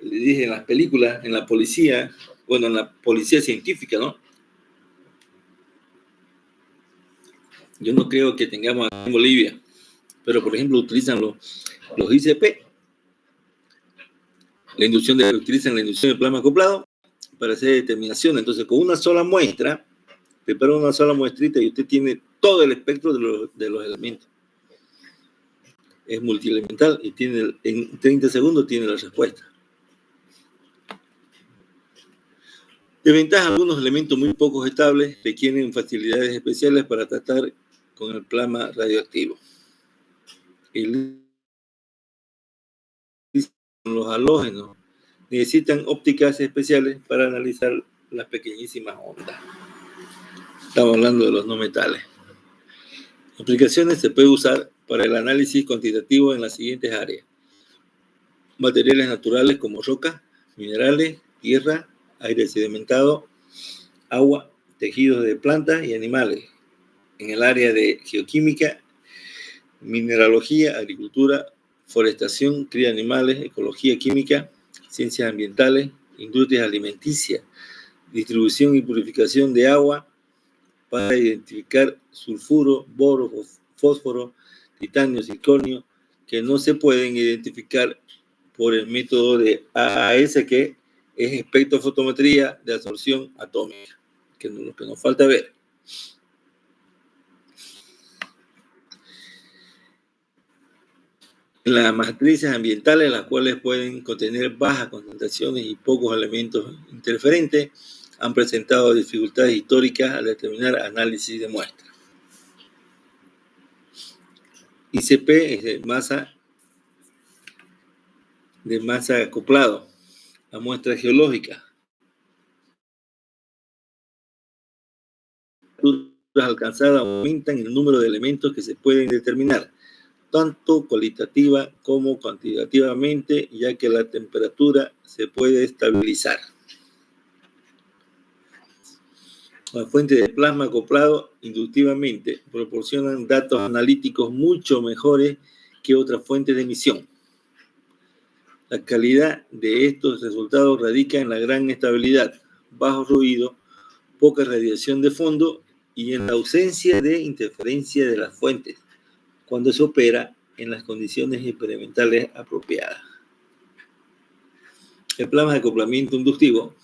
le dije en las películas, en la policía, bueno, en la policía científica, ¿no? Yo no creo que tengamos aquí en Bolivia, pero por ejemplo utilizan los ICP, utilizan la inducción de plasma acoplado para hacer determinación. Entonces, con una sola muestra, prepara una sola muestrita y usted tiene todo el espectro de los elementos. Es multielemental y en 30 segundos tiene la respuesta. De ventaja, algunos elementos muy pocos estables requieren facilidades especiales para tratar con el plasma radioactivo. Los halógenos necesitan ópticas especiales para analizar las pequeñísimas ondas. Estamos hablando de los no metales. Aplicaciones se puede usar para el análisis cuantitativo en las siguientes áreas: materiales naturales como rocas, minerales, tierra, aire sedimentado, agua, tejidos de plantas y animales. En el área de geoquímica, mineralogía, agricultura, forestación, cría de animales, ecología química, ciencias ambientales, industrias alimenticias, distribución y purificación de agua para identificar sulfuro, boro, fósforo, titanio, circonio, que no se pueden identificar por el método de AAS, que es espectrofotometría de absorción atómica, que es lo que nos falta ver. Las matrices ambientales, las cuales pueden contener bajas concentraciones y pocos elementos interferentes, han presentado dificultades históricas al determinar análisis de muestras. ICP es de masa acoplado a muestras geológicas. Las alcanzadas aumentan el número de elementos que se pueden determinar, tanto cualitativa como cuantitativamente, ya que la temperatura se puede estabilizar. Las fuentes de plasma acoplado inductivamente proporcionan datos analíticos mucho mejores que otras fuentes de emisión. La calidad de estos resultados radica en la gran estabilidad, bajo ruido, poca radiación de fondo y en la ausencia de interferencia de las fuentes, cuando se opera en las condiciones experimentales apropiadas. El plasma de acoplamiento inductivo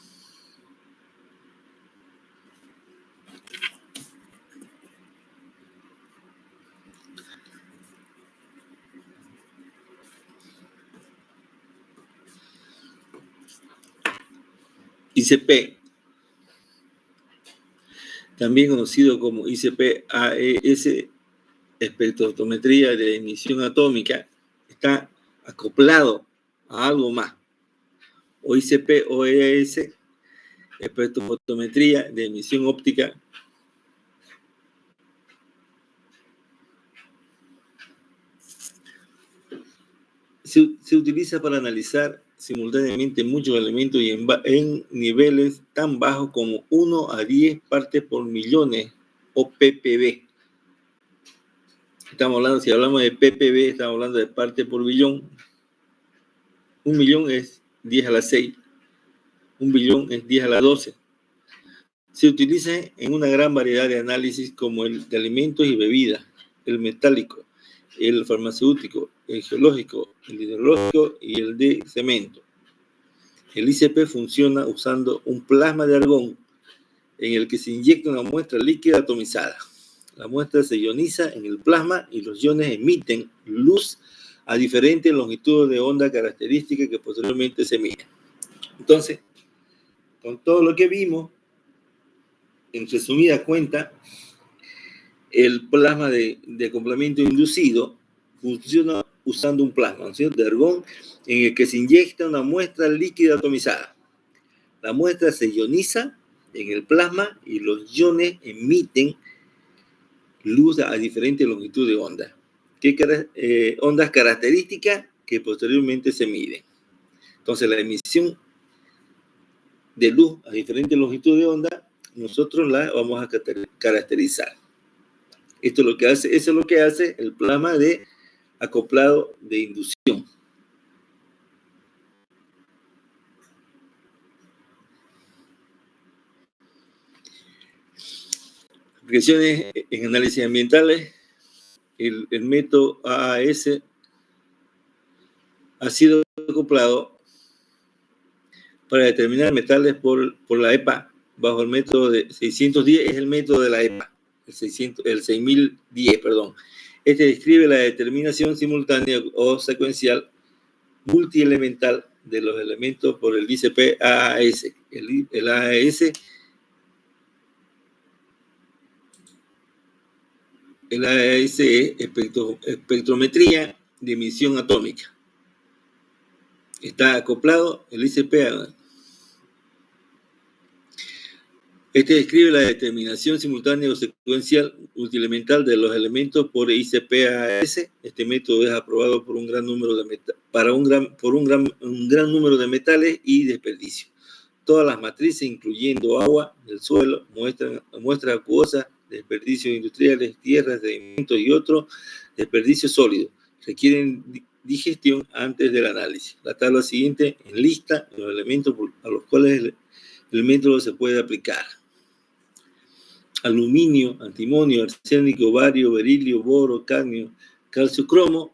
ICP, también conocido como ICP-AES, espectrofotometría de emisión atómica, está acoplado a algo más. O ICP-OES, espectrofotometría de emisión óptica. Se utiliza para analizar simultáneamente muchos elementos y en niveles tan bajos como 1 a 10 partes por millones, o ppb. Estamos hablando, si hablamos de ppb, estamos hablando de partes por billón. 1 millón es 10 a la 6. 1 billón es 10 a la 12. Se utiliza en una gran variedad de análisis como el de alimentos y bebidas, el metálico, el farmacéutico, el geológico, el hidrológico y el de cemento. El ICP funciona usando un plasma de argón en el que se inyecta una muestra líquida atomizada. La muestra se ioniza en el plasma y los iones emiten luz a diferentes longitudes de onda características que posteriormente se miden. Entonces, con todo lo que vimos, en resumida cuenta, el plasma de acoplamiento inducido funciona usando un plasma, ¿no? De argón en el que se inyecta una muestra líquida atomizada. La muestra se ioniza en el plasma y los iones emiten luz a diferentes longitudes de onda. Ondas características que posteriormente se miden. Entonces, la emisión de luz a diferentes longitudes de onda, nosotros la vamos a caracterizar. Eso es lo que hace el plasma de acoplado de inducción. Aplicaciones en análisis ambientales. El método AAS ha sido acoplado para determinar metales por la EPA bajo el método de 610, es el método de la EPA, el 6010, perdón. Este describe la determinación simultánea o secuencial multielemental de los elementos por el ICP-AAS. El AAS es espectrometría de emisión atómica. Está acoplado el ICP-AAS. Este describe la determinación simultánea o secuencial multielemental de los elementos por ICP-AAS. Este método es aprobado por un gran número de metales y desperdicios. Todas las matrices, incluyendo agua del suelo, muestras acuosas, desperdicios industriales, tierras, sedimentos y otros desperdicios sólidos, requieren digestión antes del análisis. La tabla siguiente enlista los elementos a los cuales el método se puede aplicar: aluminio, antimonio, arsénico, bario, berilio, boro, cadmio, calcio, cromo,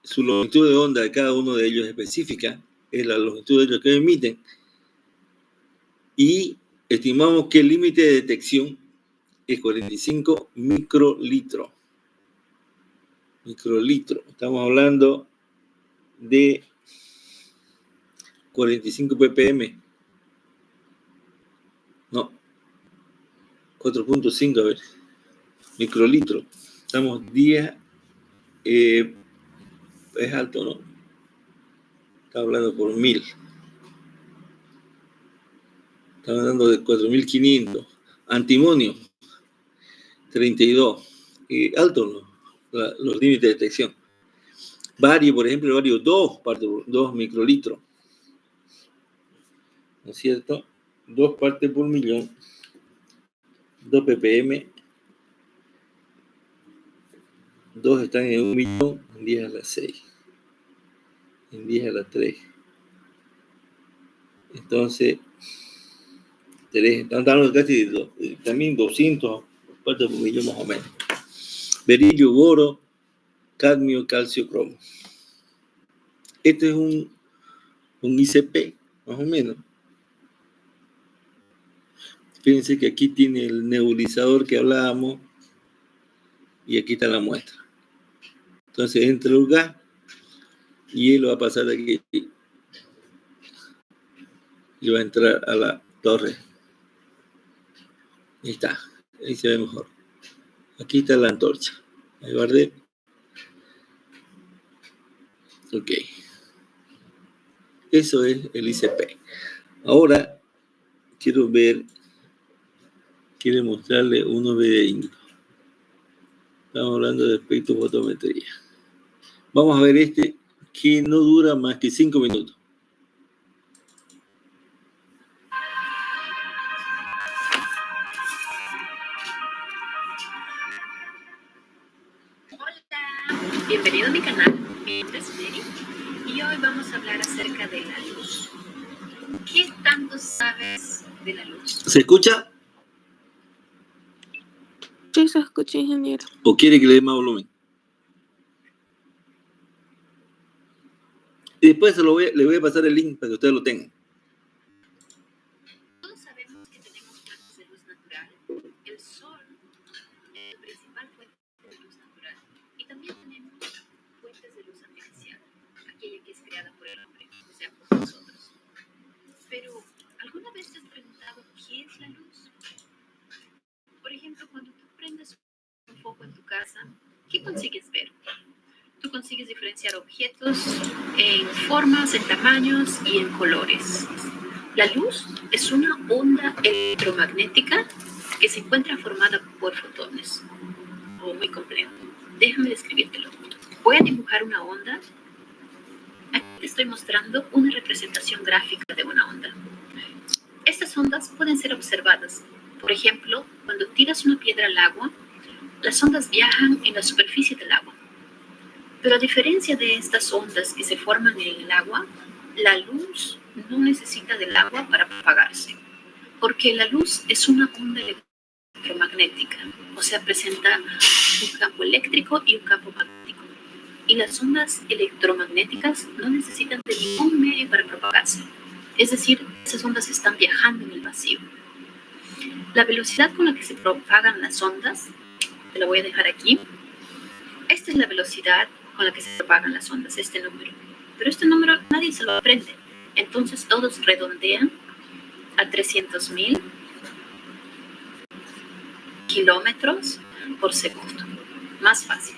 su longitud de onda de cada uno de ellos específica, es la longitud de ellos que emiten, y estimamos que el límite de detección es 45 microlitros. Estamos hablando de 45 ppm. No, 4.5, a ver, microlitros. Estamos 10, es alto, ¿no? Estamos hablando por 1000. Estamos hablando de 4500. Antimonio, 32. Alto, ¿no? Los límites de detección. Bario, por ejemplo, el bario 2 microlitros. ¿No es cierto? 2 partes por millón. 2 ppm. 2 están en 1 millón, en 10 a la 6. En 10 a la 3. Entonces, 3, estamos hablando casi también 200 partes por millón más o menos. Berilio, boro, cadmio, calcio, cromo. Este es un ICP, más o menos. Fíjense que aquí tiene el nebulizador que hablábamos y aquí está la muestra. Entonces entra el gas y él va a pasar de aquí y va a entrar a la torre. Ahí está, ahí se ve mejor. Aquí está la antorcha. Ahí guardé. Ok. Eso es el ICP. Ahora quiero mostrarle unos videitos. Estamos hablando de espectrofotometría. Vamos a ver este que no dura más que 5 minutos.
Hola, bienvenido a mi canal. Mi nombre es Mary y hoy vamos a hablar acerca de la luz. ¿Qué tanto sabes de la luz?
¿Se escucha?
Sí, se escucha, ingeniero.
¿O quiere que le dé más volumen? Y después le voy a pasar el link para que ustedes lo tengan.
Todos sabemos que tenemos fuentes de luz natural. El sol es la principal fuente de luz natural. Y también tenemos fuentes de luz artificial, aquella que es creada por el hombre, o sea, por nosotros. Pero, ¿alguna vez te has preguntado qué es la luz? Por ejemplo, cuando tú prendes un foco en tu casa, ¿qué consigues ver? Tú consigues diferenciar objetos en formas, en tamaños y en colores. La luz es una onda electromagnética que se encuentra formada por fotones. Muy complejo. Déjame describírtelo. Voy a dibujar una onda. Aquí te estoy mostrando una representación gráfica de una onda. Estas ondas pueden ser observadas. Por ejemplo, cuando tiras una piedra al agua, las ondas viajan en la superficie del agua. Pero a diferencia de estas ondas que se forman en el agua, la luz no necesita del agua para propagarse, porque la luz es una onda electromagnética, o sea, presenta un campo eléctrico y un campo magnético. Y las ondas electromagnéticas no necesitan de ningún medio para propagarse, es decir, esas ondas están viajando en el vacío. La velocidad con la que se propagan las ondas, te la voy a dejar aquí. Esta es la velocidad con la que se propagan las ondas, este número. Pero este número nadie se lo aprende. Entonces todos redondean a 300.000 kilómetros por segundo. Más fácil.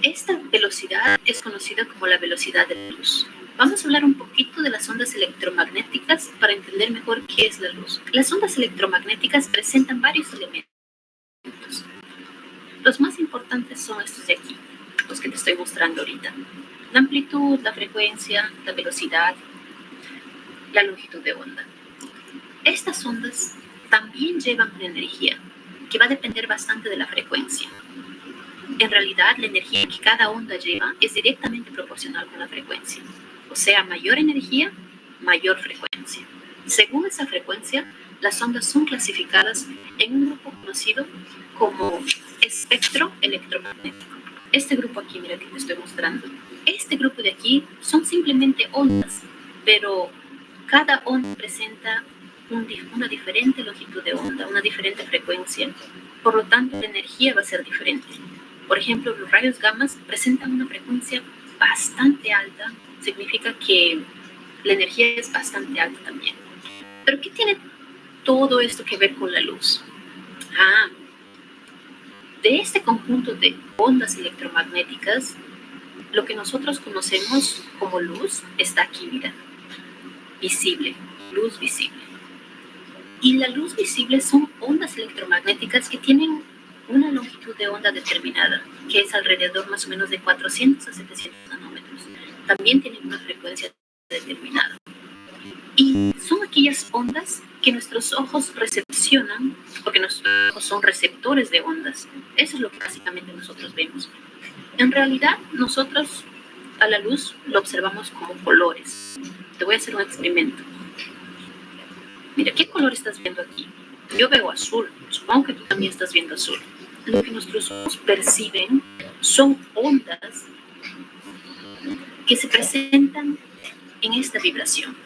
Esta velocidad es conocida como la velocidad de la luz. Vamos a hablar un poquito de las ondas electromagnéticas para entender mejor qué es la luz. Las ondas electromagnéticas presentan varios elementos. Los más importantes son estos de aquí, los que te estoy mostrando ahorita. La amplitud, la frecuencia, la velocidad, la longitud de onda. Estas ondas también llevan una energía que va a depender bastante de la frecuencia. En realidad, la energía que cada onda lleva es directamente proporcional con la frecuencia. O sea, mayor energía, mayor frecuencia. Según esa frecuencia, las ondas son clasificadas en un grupo conocido como espectro electromagnético. Este grupo aquí, mira que te estoy mostrando. Este grupo de aquí son simplemente ondas, pero cada onda presenta una diferente longitud de onda, una diferente frecuencia. Por lo tanto, la energía va a ser diferente. Por ejemplo, los rayos gamma presentan una frecuencia bastante alta. Significa que la energía es bastante alta también. ¿Pero qué tiene todo esto que ver con la luz? De este conjunto de ondas electromagnéticas, lo que nosotros conocemos como luz está aquí, mira, visible, luz visible. Y la luz visible son ondas electromagnéticas que tienen una longitud de onda determinada, que es alrededor más o menos de 400 a 700 nanómetros. También tienen una frecuencia determinada. Y son aquellas ondas que nuestros ojos recepcionan, porque nuestros ojos son receptores de ondas. Eso es lo que básicamente nosotros vemos. En realidad, nosotros a la luz lo observamos como colores. Te voy a hacer un experimento. Mira, ¿qué color estás viendo aquí? Yo veo azul. Supongo que tú también estás viendo azul. Lo que nuestros ojos perciben son ondas que se presentan en esta vibración.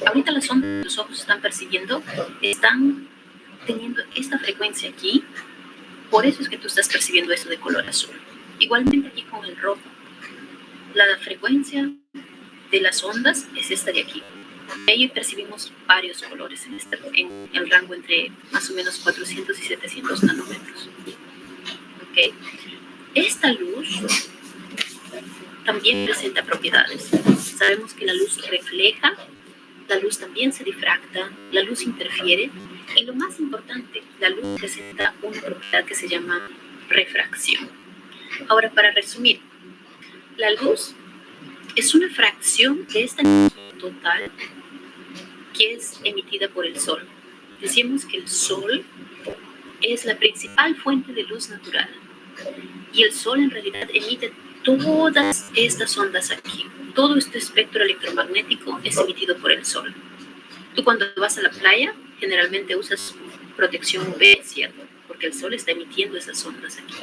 Ahorita las ondas que tus ojos están percibiendo están teniendo esta frecuencia aquí, por eso es que tú estás percibiendo esto de color azul. Igualmente aquí con el rojo, la frecuencia de las ondas es esta de aquí. Y ahí percibimos varios colores en el rango entre más o menos 400 y 700 nanómetros. ¿Okay? Esta luz también presenta propiedades. Sabemos que la luz refleja, la luz también se difracta, la luz interfiere y lo más importante, la luz presenta una propiedad que se llama refracción. Ahora, para resumir, la luz es una fracción de esta energía total que es emitida por el Sol. Decimos que el Sol es la principal fuente de luz natural y el Sol en realidad emite todas estas ondas aquí. Todo este espectro electromagnético es emitido por el Sol. Tú cuando vas a la playa generalmente usas protección UV, ¿cierto? Porque el Sol está emitiendo esas ondas aquí.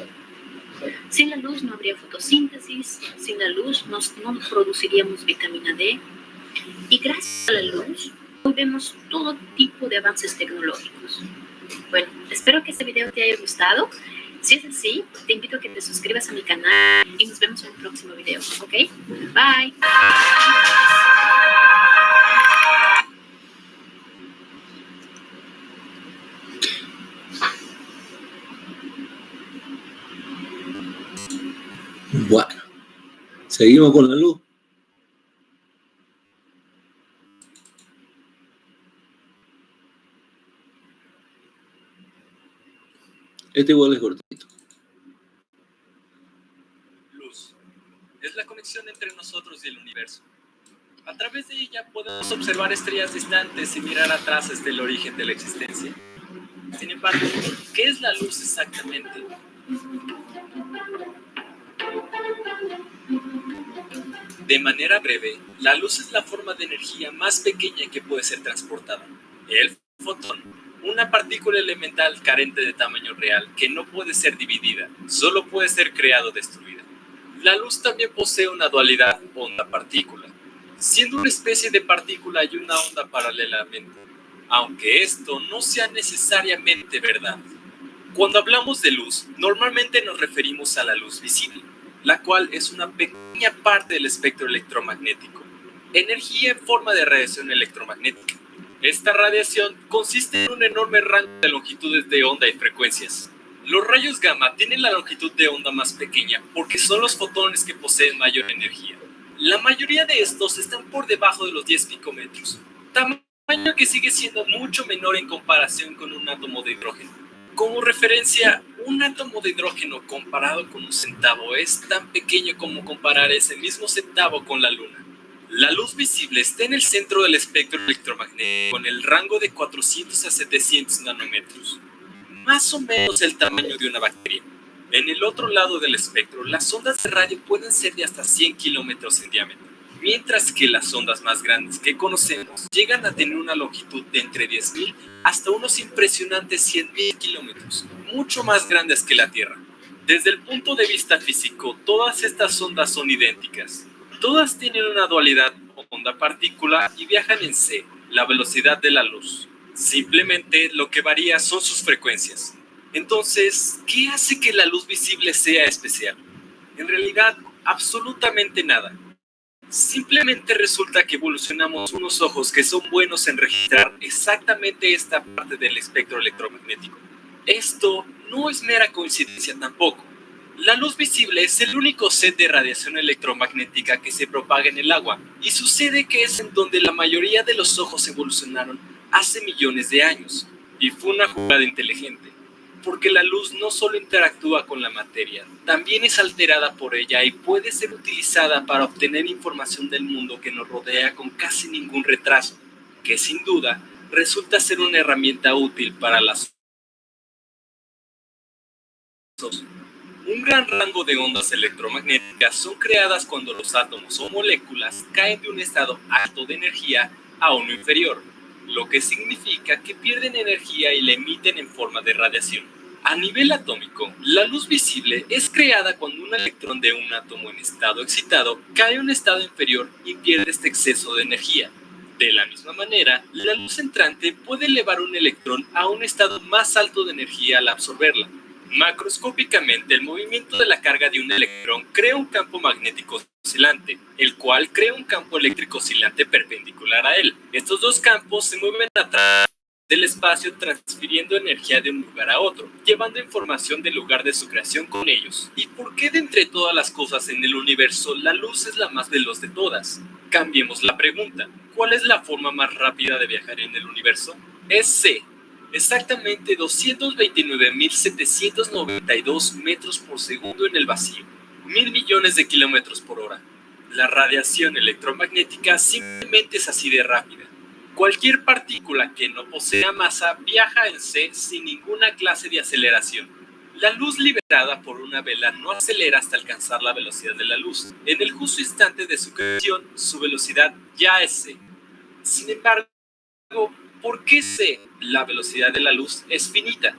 Sin la luz no habría fotosíntesis, sin la luz no produciríamos vitamina D. Y gracias a la luz hoy vemos todo tipo de avances tecnológicos. Bueno, espero que este video te haya gustado. Si es así, te invito a que te suscribas a mi canal y nos vemos en el próximo video, ¿ok? Bye.
Bueno, seguimos con la luz. Este igual es cortito.
Luz es la conexión entre nosotros y el universo. A través de ella podemos observar estrellas distantes y mirar atrás desde el origen de la existencia. Sin embargo, ¿qué es la luz exactamente? De manera breve, la luz es la forma de energía más pequeña que puede ser transportada. El fotón, una partícula elemental carente de tamaño real que no puede ser dividida, solo puede ser creada o destruida. La luz también posee una dualidad onda-partícula, siendo una especie de partícula y una onda paralelamente, aunque esto no sea necesariamente verdad. Cuando hablamos de luz, normalmente nos referimos a la luz visible, la cual es una pequeña parte del espectro electromagnético, energía en forma de radiación electromagnética. Esta radiación consiste en un enorme rango de longitudes de onda y frecuencias. Los rayos gamma tienen la longitud de onda más pequeña porque son los fotones que poseen mayor energía. La mayoría de estos están por debajo de los 10 picómetros, tamaño que sigue siendo mucho menor en comparación con un átomo de hidrógeno. Como referencia, un átomo de hidrógeno comparado con un centavo es tan pequeño como comparar ese mismo centavo con la luna. La luz visible está en el centro del espectro electromagnético con el rango de 400 a 700 nanómetros, más o menos el tamaño de una bacteria. En el otro lado del espectro, las ondas de radio pueden ser de hasta 100 kilómetros en diámetro, mientras que las ondas más grandes que conocemos llegan a tener una longitud de entre 10.000 hasta unos impresionantes 100.000 kilómetros, mucho más grandes que la Tierra. Desde el punto de vista físico, todas estas ondas son idénticas. Todas tienen una dualidad onda-partícula y viajan en c, la velocidad de la luz. Simplemente lo que varía son sus frecuencias. Entonces, ¿qué hace que la luz visible sea especial? En realidad, absolutamente nada. Simplemente resulta que evolucionamos unos ojos que son buenos en registrar exactamente esta parte del espectro electromagnético. Esto no es mera coincidencia tampoco. La luz visible es el único set de radiación electromagnética que se propaga en el agua, y sucede que es en donde la mayoría de los ojos evolucionaron hace millones de años. Y fue una jugada inteligente, porque la luz no solo interactúa con la materia, también es alterada por ella y puede ser utilizada para obtener información del mundo que nos rodea con casi ningún retraso, que sin duda resulta ser una herramienta útil para las Un gran rango de ondas electromagnéticas son creadas cuando los átomos o moléculas caen de un estado alto de energía a uno inferior, lo que significa que pierden energía y la emiten en forma de radiación. A nivel atómico, la luz visible es creada cuando un electrón de un átomo en estado excitado cae a un estado inferior y pierde este exceso de energía. De la misma manera, la luz entrante puede elevar un electrón a un estado más alto de energía al absorberla. Macroscópicamente, el movimiento de la carga de un electrón crea un campo magnético oscilante, el cual crea un campo eléctrico oscilante perpendicular a él. Estos dos campos se mueven a través del espacio transfiriendo energía de un lugar a otro, llevando información del lugar de su creación con ellos. ¿Y por qué de entre todas las cosas en el universo la luz es la más veloz de todas? Cambiemos la pregunta. ¿Cuál es la forma más rápida de viajar en el universo? Es c. Exactamente 229.792 metros por segundo en el vacío, 1.000 millones de kilómetros por hora. La radiación electromagnética simplemente es así de rápida. Cualquier partícula que no posea masa viaja en c sin ninguna clase de aceleración. La luz liberada por una vela no acelera hasta alcanzar la velocidad de la luz. En el justo instante de su creación, su velocidad ya es c. Sin embargo, ¿por qué c, la velocidad de la luz, es finita?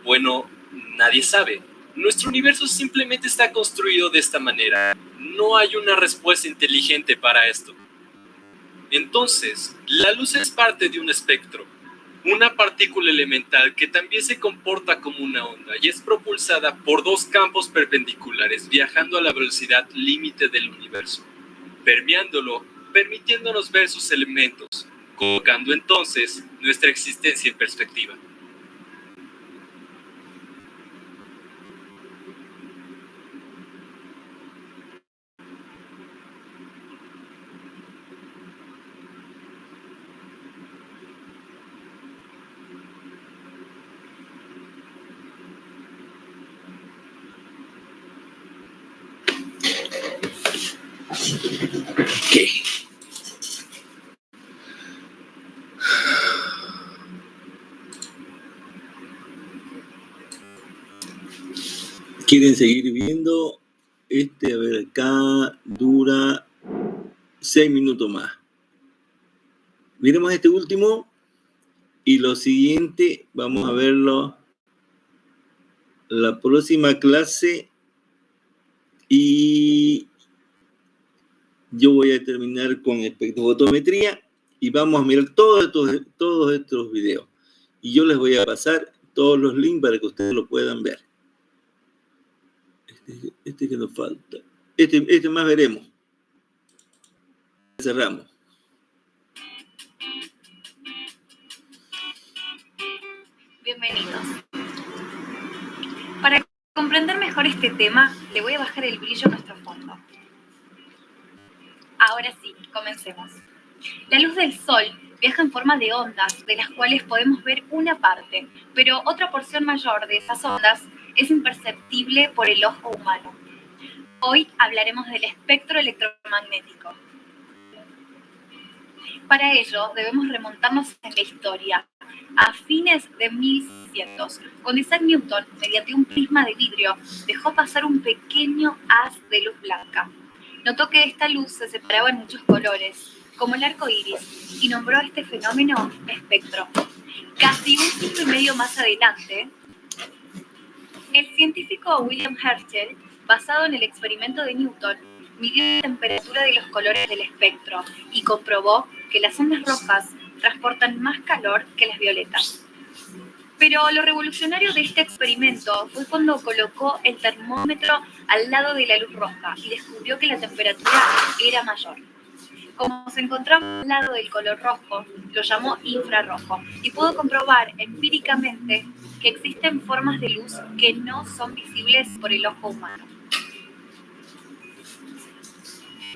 Bueno, nadie sabe. Nuestro universo simplemente está construido de esta manera. No hay una respuesta inteligente para esto. Entonces, la luz es parte de un espectro, una partícula elemental que también se comporta como una onda y es propulsada por dos campos perpendiculares viajando a la velocidad límite del universo, permeándolo, permitiéndonos ver sus elementos, colocando entonces nuestra existencia en perspectiva.
¿Qué? ¿Quieren seguir viendo? A ver, acá dura 6 minutos más. Miremos este último y lo siguiente vamos a verlo la próxima clase y yo voy a terminar con espectrofotometría y vamos a mirar todos estos videos y yo les voy a pasar todos los links para que ustedes lo puedan ver. Este que nos falta. Este más veremos. Cerramos.
Bienvenidos. Para comprender mejor este tema, le voy a bajar el brillo a nuestro fondo. Ahora sí, comencemos. La luz del Sol viaja en forma de ondas, de las cuales podemos ver una parte, pero otra porción mayor de esas ondas es imperceptible por el ojo humano. Hoy hablaremos del espectro electromagnético. Para ello, debemos remontarnos en la historia, a fines de 1600, cuando Isaac Newton, mediante un prisma de vidrio, dejó pasar un pequeño haz de luz blanca. Notó que esta luz se separaba en muchos colores, como el arco iris, y nombró a este fenómeno espectro. Casi un siglo y medio más adelante,
El científico William Herschel, basado en el experimento de Newton, midió la temperatura de los colores del espectro y comprobó que las ondas rojas transportan más calor que las violetas. Pero lo revolucionario de este experimento fue cuando colocó el termómetro al lado de la luz roja y descubrió que la temperatura era mayor. Como se encontraba al lado del color rojo, lo llamó infrarrojo y pudo comprobar empíricamente que existen formas de luz que no son visibles por el ojo humano.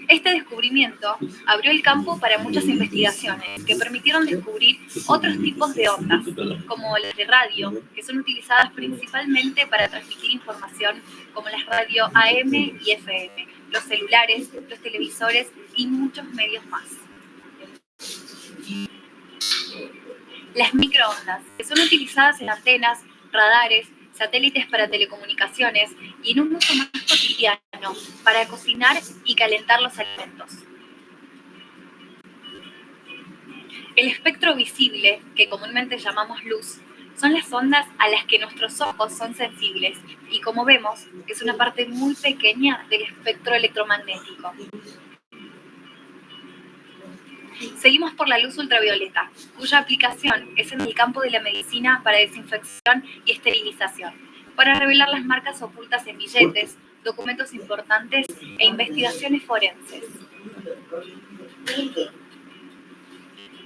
Este descubrimiento abrió el campo para muchas investigaciones que permitieron descubrir otros tipos de ondas, como las de radio, que son utilizadas principalmente para transmitir información, como las radio AM y FM, los celulares, los televisores y muchos medios más. Las microondas, que son utilizadas en antenas, radares, satélites para telecomunicaciones y en un uso más cotidiano para cocinar y calentar los alimentos. El espectro visible, que comúnmente llamamos luz, son las ondas a las que nuestros ojos son sensibles y, como vemos, es una parte muy pequeña del espectro electromagnético. Seguimos por la luz ultravioleta, cuya aplicación es en el campo de la medicina para desinfección y esterilización, para revelar las marcas ocultas en billetes, documentos importantes e investigaciones forenses.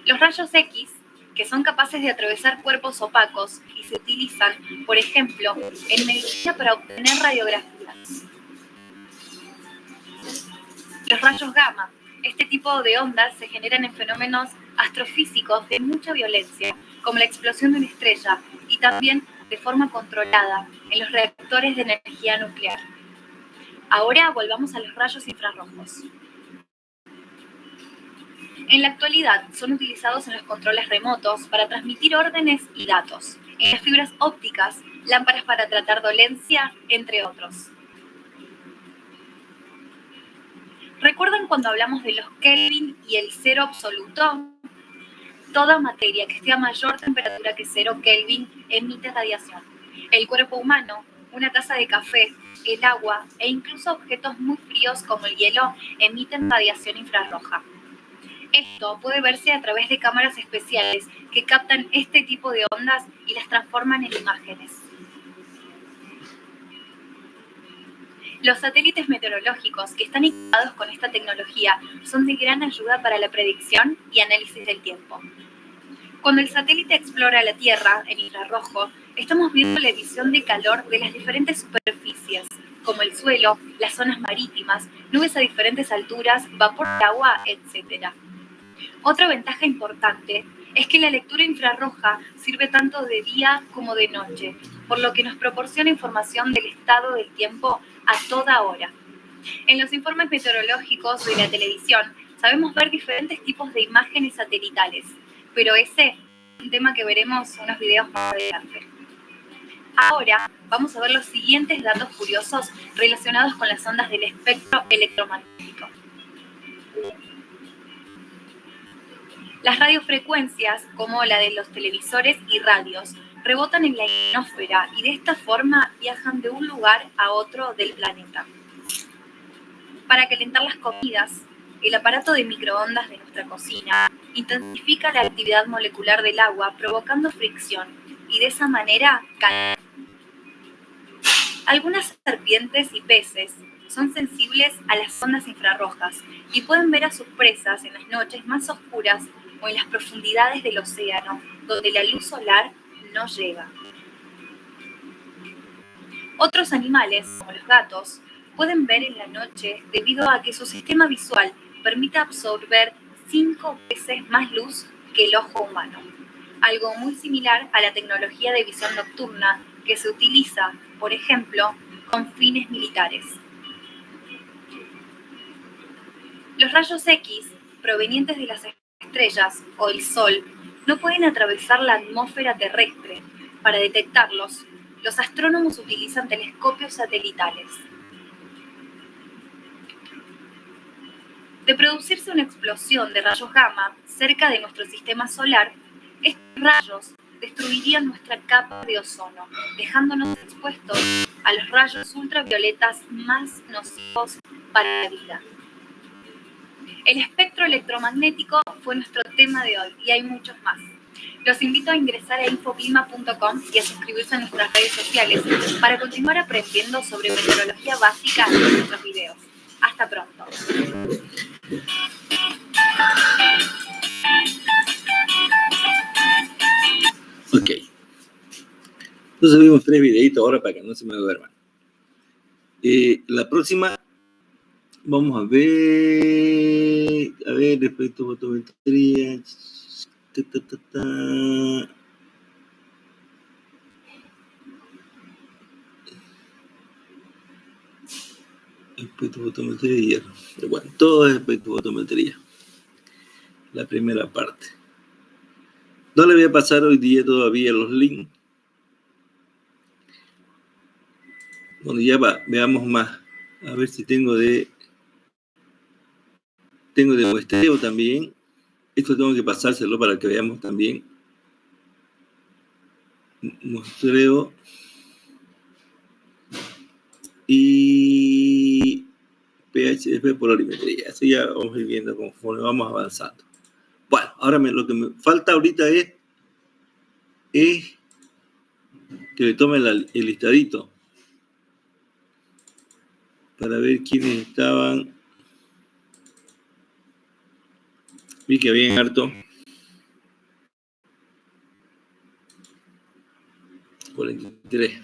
Los rayos X, que son capaces de atravesar cuerpos opacos y se utilizan, por ejemplo, en medicina para obtener radiografías. Los rayos gamma. Este tipo de ondas se generan en fenómenos astrofísicos de mucha violencia, como la explosión de una estrella, y también de forma controlada en los reactores de energía nuclear. Ahora volvamos a los rayos infrarrojos. En la actualidad son utilizados en los controles remotos para transmitir órdenes y datos, en las fibras ópticas, lámparas para tratar dolencia, entre otros. ¿Recuerdan cuando hablamos de los Kelvin y el cero absoluto? Toda materia que esté a mayor temperatura que 0 Kelvin emite radiación. El cuerpo humano, una taza de café, el agua e incluso objetos muy fríos como el hielo emiten radiación infrarroja. Esto puede verse a través de cámaras especiales que captan este tipo de ondas y las transforman en imágenes. Los satélites meteorológicos que están equipados con esta tecnología son de gran ayuda para la predicción y análisis del tiempo. Cuando el satélite explora la Tierra en infrarrojo, estamos viendo la emisión de calor de las diferentes superficies, como el suelo, las zonas marítimas, nubes a diferentes alturas, vapor de agua, etc. Otra ventaja importante es que la lectura infrarroja sirve tanto de día como de noche, por lo que nos proporciona información del estado del tiempo a toda hora. En los informes meteorológicos de la televisión sabemos ver diferentes tipos de imágenes satelitales, pero ese es un tema que veremos unos videos más adelante. Ahora vamos a ver los siguientes datos curiosos relacionados con las ondas del espectro electromagnético. Las radiofrecuencias, como la de los televisores y radios, rebotan en la ionosfera y de esta forma viajan de un lugar a otro del planeta. Para calentar las comidas, el aparato de microondas de nuestra cocina intensifica la actividad molecular del agua provocando fricción y de esa manera calienta. Algunas serpientes y peces son sensibles a las ondas infrarrojas y pueden ver a sus presas en las noches más oscuras o en las profundidades del océano, donde la luz solar no llega. Otros animales, como los gatos, pueden ver en la noche debido a que su sistema visual permite absorber 5 veces más luz que el ojo humano, algo muy similar a la tecnología de visión nocturna que se utiliza, por ejemplo, con fines militares. Los rayos X, provenientes de las estrellas o el Sol, no pueden atravesar la atmósfera terrestre. Para detectarlos, los astrónomos utilizan telescopios satelitales. De producirse una explosión de rayos gamma cerca de nuestro sistema solar, estos rayos destruirían nuestra capa de ozono, dejándonos expuestos a los rayos ultravioletas más nocivos para la vida. El espectro electromagnético fue nuestro tema de hoy y hay muchos más. Los invito a ingresar a infoclima.com y a suscribirse a nuestras redes sociales para continuar aprendiendo sobre meteorología básica en nuestros videos. Hasta pronto.
Ok. Entonces vimos 3 videitos ahora para que no se me duerman. La próxima, vamos a ver respecto a fotometría. Respecto a fotometría. Bueno, todo es respecto a fotometría. La primera parte. No le voy a pasar hoy día todavía los links. Bueno, ya va, veamos más. A ver si tengo de muestreo también. Esto tengo que pasárselo para que veamos también. Muestreo. Y PHF polarimetría. Eso ya vamos a ir viendo conforme vamos avanzando. Bueno, ahora lo que me falta ahorita es que le tome el listadito para ver quiénes estaban. Vi que habían harto. 43.